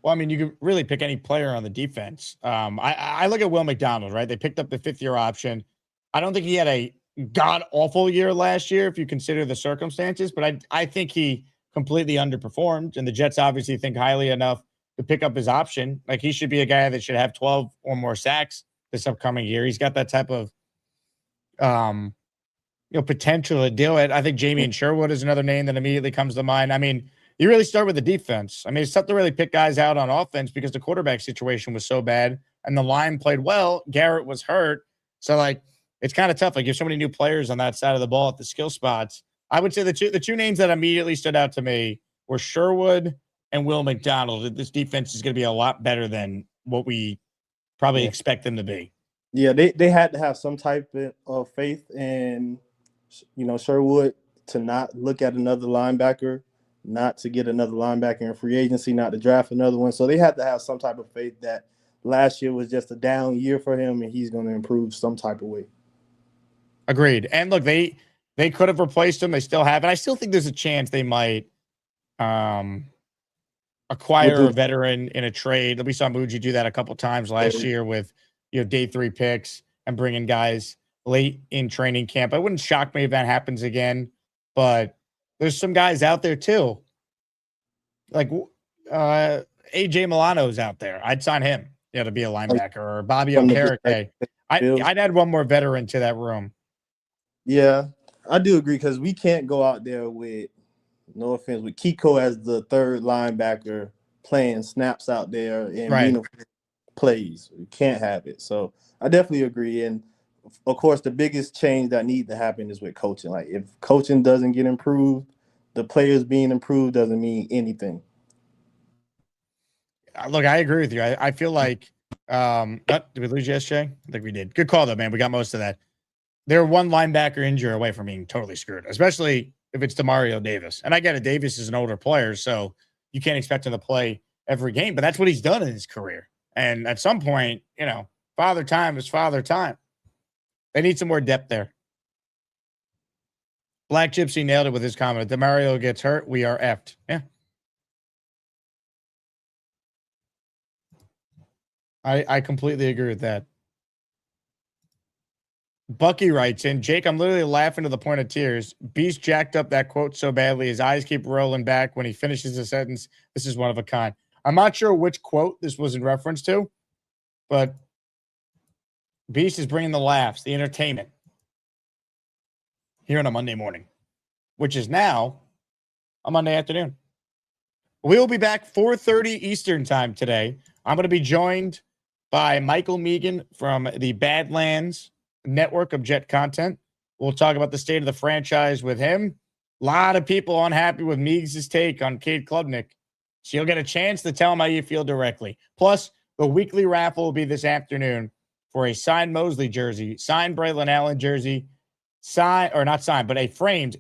Well, I mean, you could really pick any player on the defense. I look at Will McDonald, right? They picked up the 5th-year option. I don't think he had a god-awful year last year if you consider the circumstances, but I think he completely underperformed, and the Jets obviously think highly enough to pick up his option. Like, he should be a guy that should have 12 or more sacks this upcoming year. He's got that type of potential to do it. I think Jamie and Sherwood is another name that immediately comes to mind. I mean, you really start with the defense. I mean, it's tough to really pick guys out on offense because the quarterback situation was so bad and the line played well. Garrett was hurt. So, like, it's kind of tough. Like, you have so many new players on that side of the ball at the skill spots. I would say the two names that immediately stood out to me were Sherwood and Will McDonald. This defense is going to be a lot better than what we probably expect them to be. Yeah, they had to have some type of faith in, Sherwood to not look at another linebacker, not to get another linebacker in free agency, not to draft another one. So they had to have some type of faith that last year was just a down year for him and he's going to improve some type of way. Agreed. And look, they could have replaced him. They still have. And I still think there's a chance they might acquire a veteran in a trade. We saw Muji do that a couple times last year with day 3 picks and bringing guys late in training camp. It wouldn't shock me if that happens again, but there's some guys out there too. Like AJ Milano's out there. I'd sign him, to be a linebacker, or Bobby Okereke. I'd add one more veteran to that room. Yeah, I do agree, because we can't go out there with, no offense, with Kiko as the third linebacker playing snaps out there and meaningful plays. We can't have it. So I definitely agree. And of course, the biggest change that needs to happen is with coaching. Like, if coaching doesn't get improved, the players being improved doesn't mean anything. Look, I agree with you. I feel like did we lose yesterday? I think we did. Good call though, man. We got most of that. They're one linebacker injury away from being totally screwed, especially if it's DeMario Davis. And I get it, Davis is an older player, so you can't expect him to play every game, but that's what he's done in his career. And at some point, father time is father time. They need some more depth there. Black Gypsy nailed it with his comment. If DeMario gets hurt, we are effed. Yeah. I completely agree with that. Bucky writes in, Jake, I'm literally laughing to the point of tears. Beast jacked up that quote so badly, his eyes keep rolling back when he finishes a sentence. This is one of a kind. I'm not sure which quote this was in reference to, but Beast is bringing the laughs, the entertainment here on a Monday morning, which is now a Monday afternoon. We'll be back 4:30 Eastern time today. I'm going to be joined by Michael Megan from the Badlands network of Jet content. We'll talk about the state of the franchise with him. A lot of people unhappy with Meigs' take on Cade Klubnik. So you'll get a chance to tell him how you feel directly. Plus, the weekly raffle will be this afternoon for a signed Mosley jersey, signed Braylon Allen jersey, a framed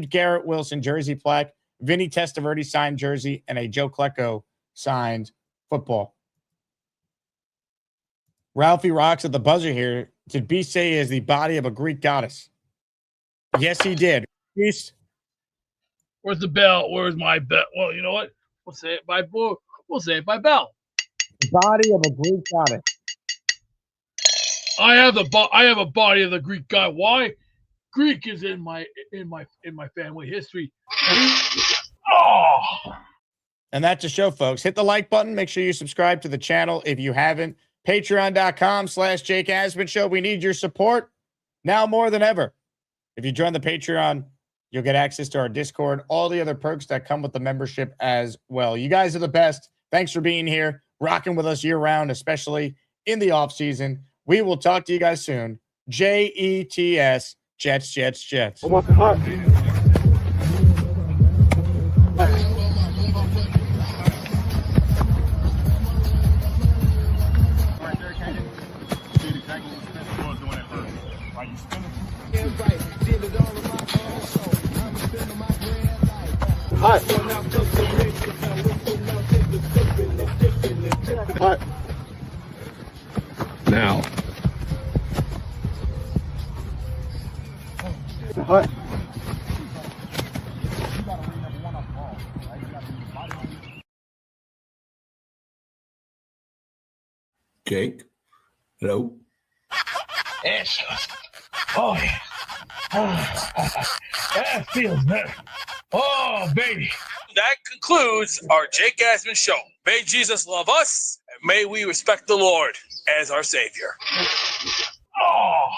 Garrett Wilson jersey plaque, Vinny Testaverde signed jersey, and a Joe Klecko signed football. Ralphie rocks at the buzzer here. Did Beast say he has the body of a Greek goddess? Yes, he did. Beast. Where's the bell? Where's my bell? Well, you know what? We'll say it by bell. Body of a Greek goddess. I have a body of the Greek god. Why? Greek is in my family history. Oh. And that's a show, folks. Hit the like button. Make sure you subscribe to the channel if you haven't. Patreon.com/Jake Asman Show. We need your support now more than ever. If you join the Patreon, you'll get access to our Discord, all the other perks that come with the membership as well. You guys are the best. Thanks for being here, rocking with us year round, especially in the off season. We will talk to you guys soon. JETS, Jets, Jets, Jets. Oh my God. Hi. Hi. Now. Hi. Jake. Hello. Yes. Oh, yeah. That feels better. Oh, baby. That concludes our Jake Asman show. May Jesus love us, and may we respect the Lord as our Savior. Oh.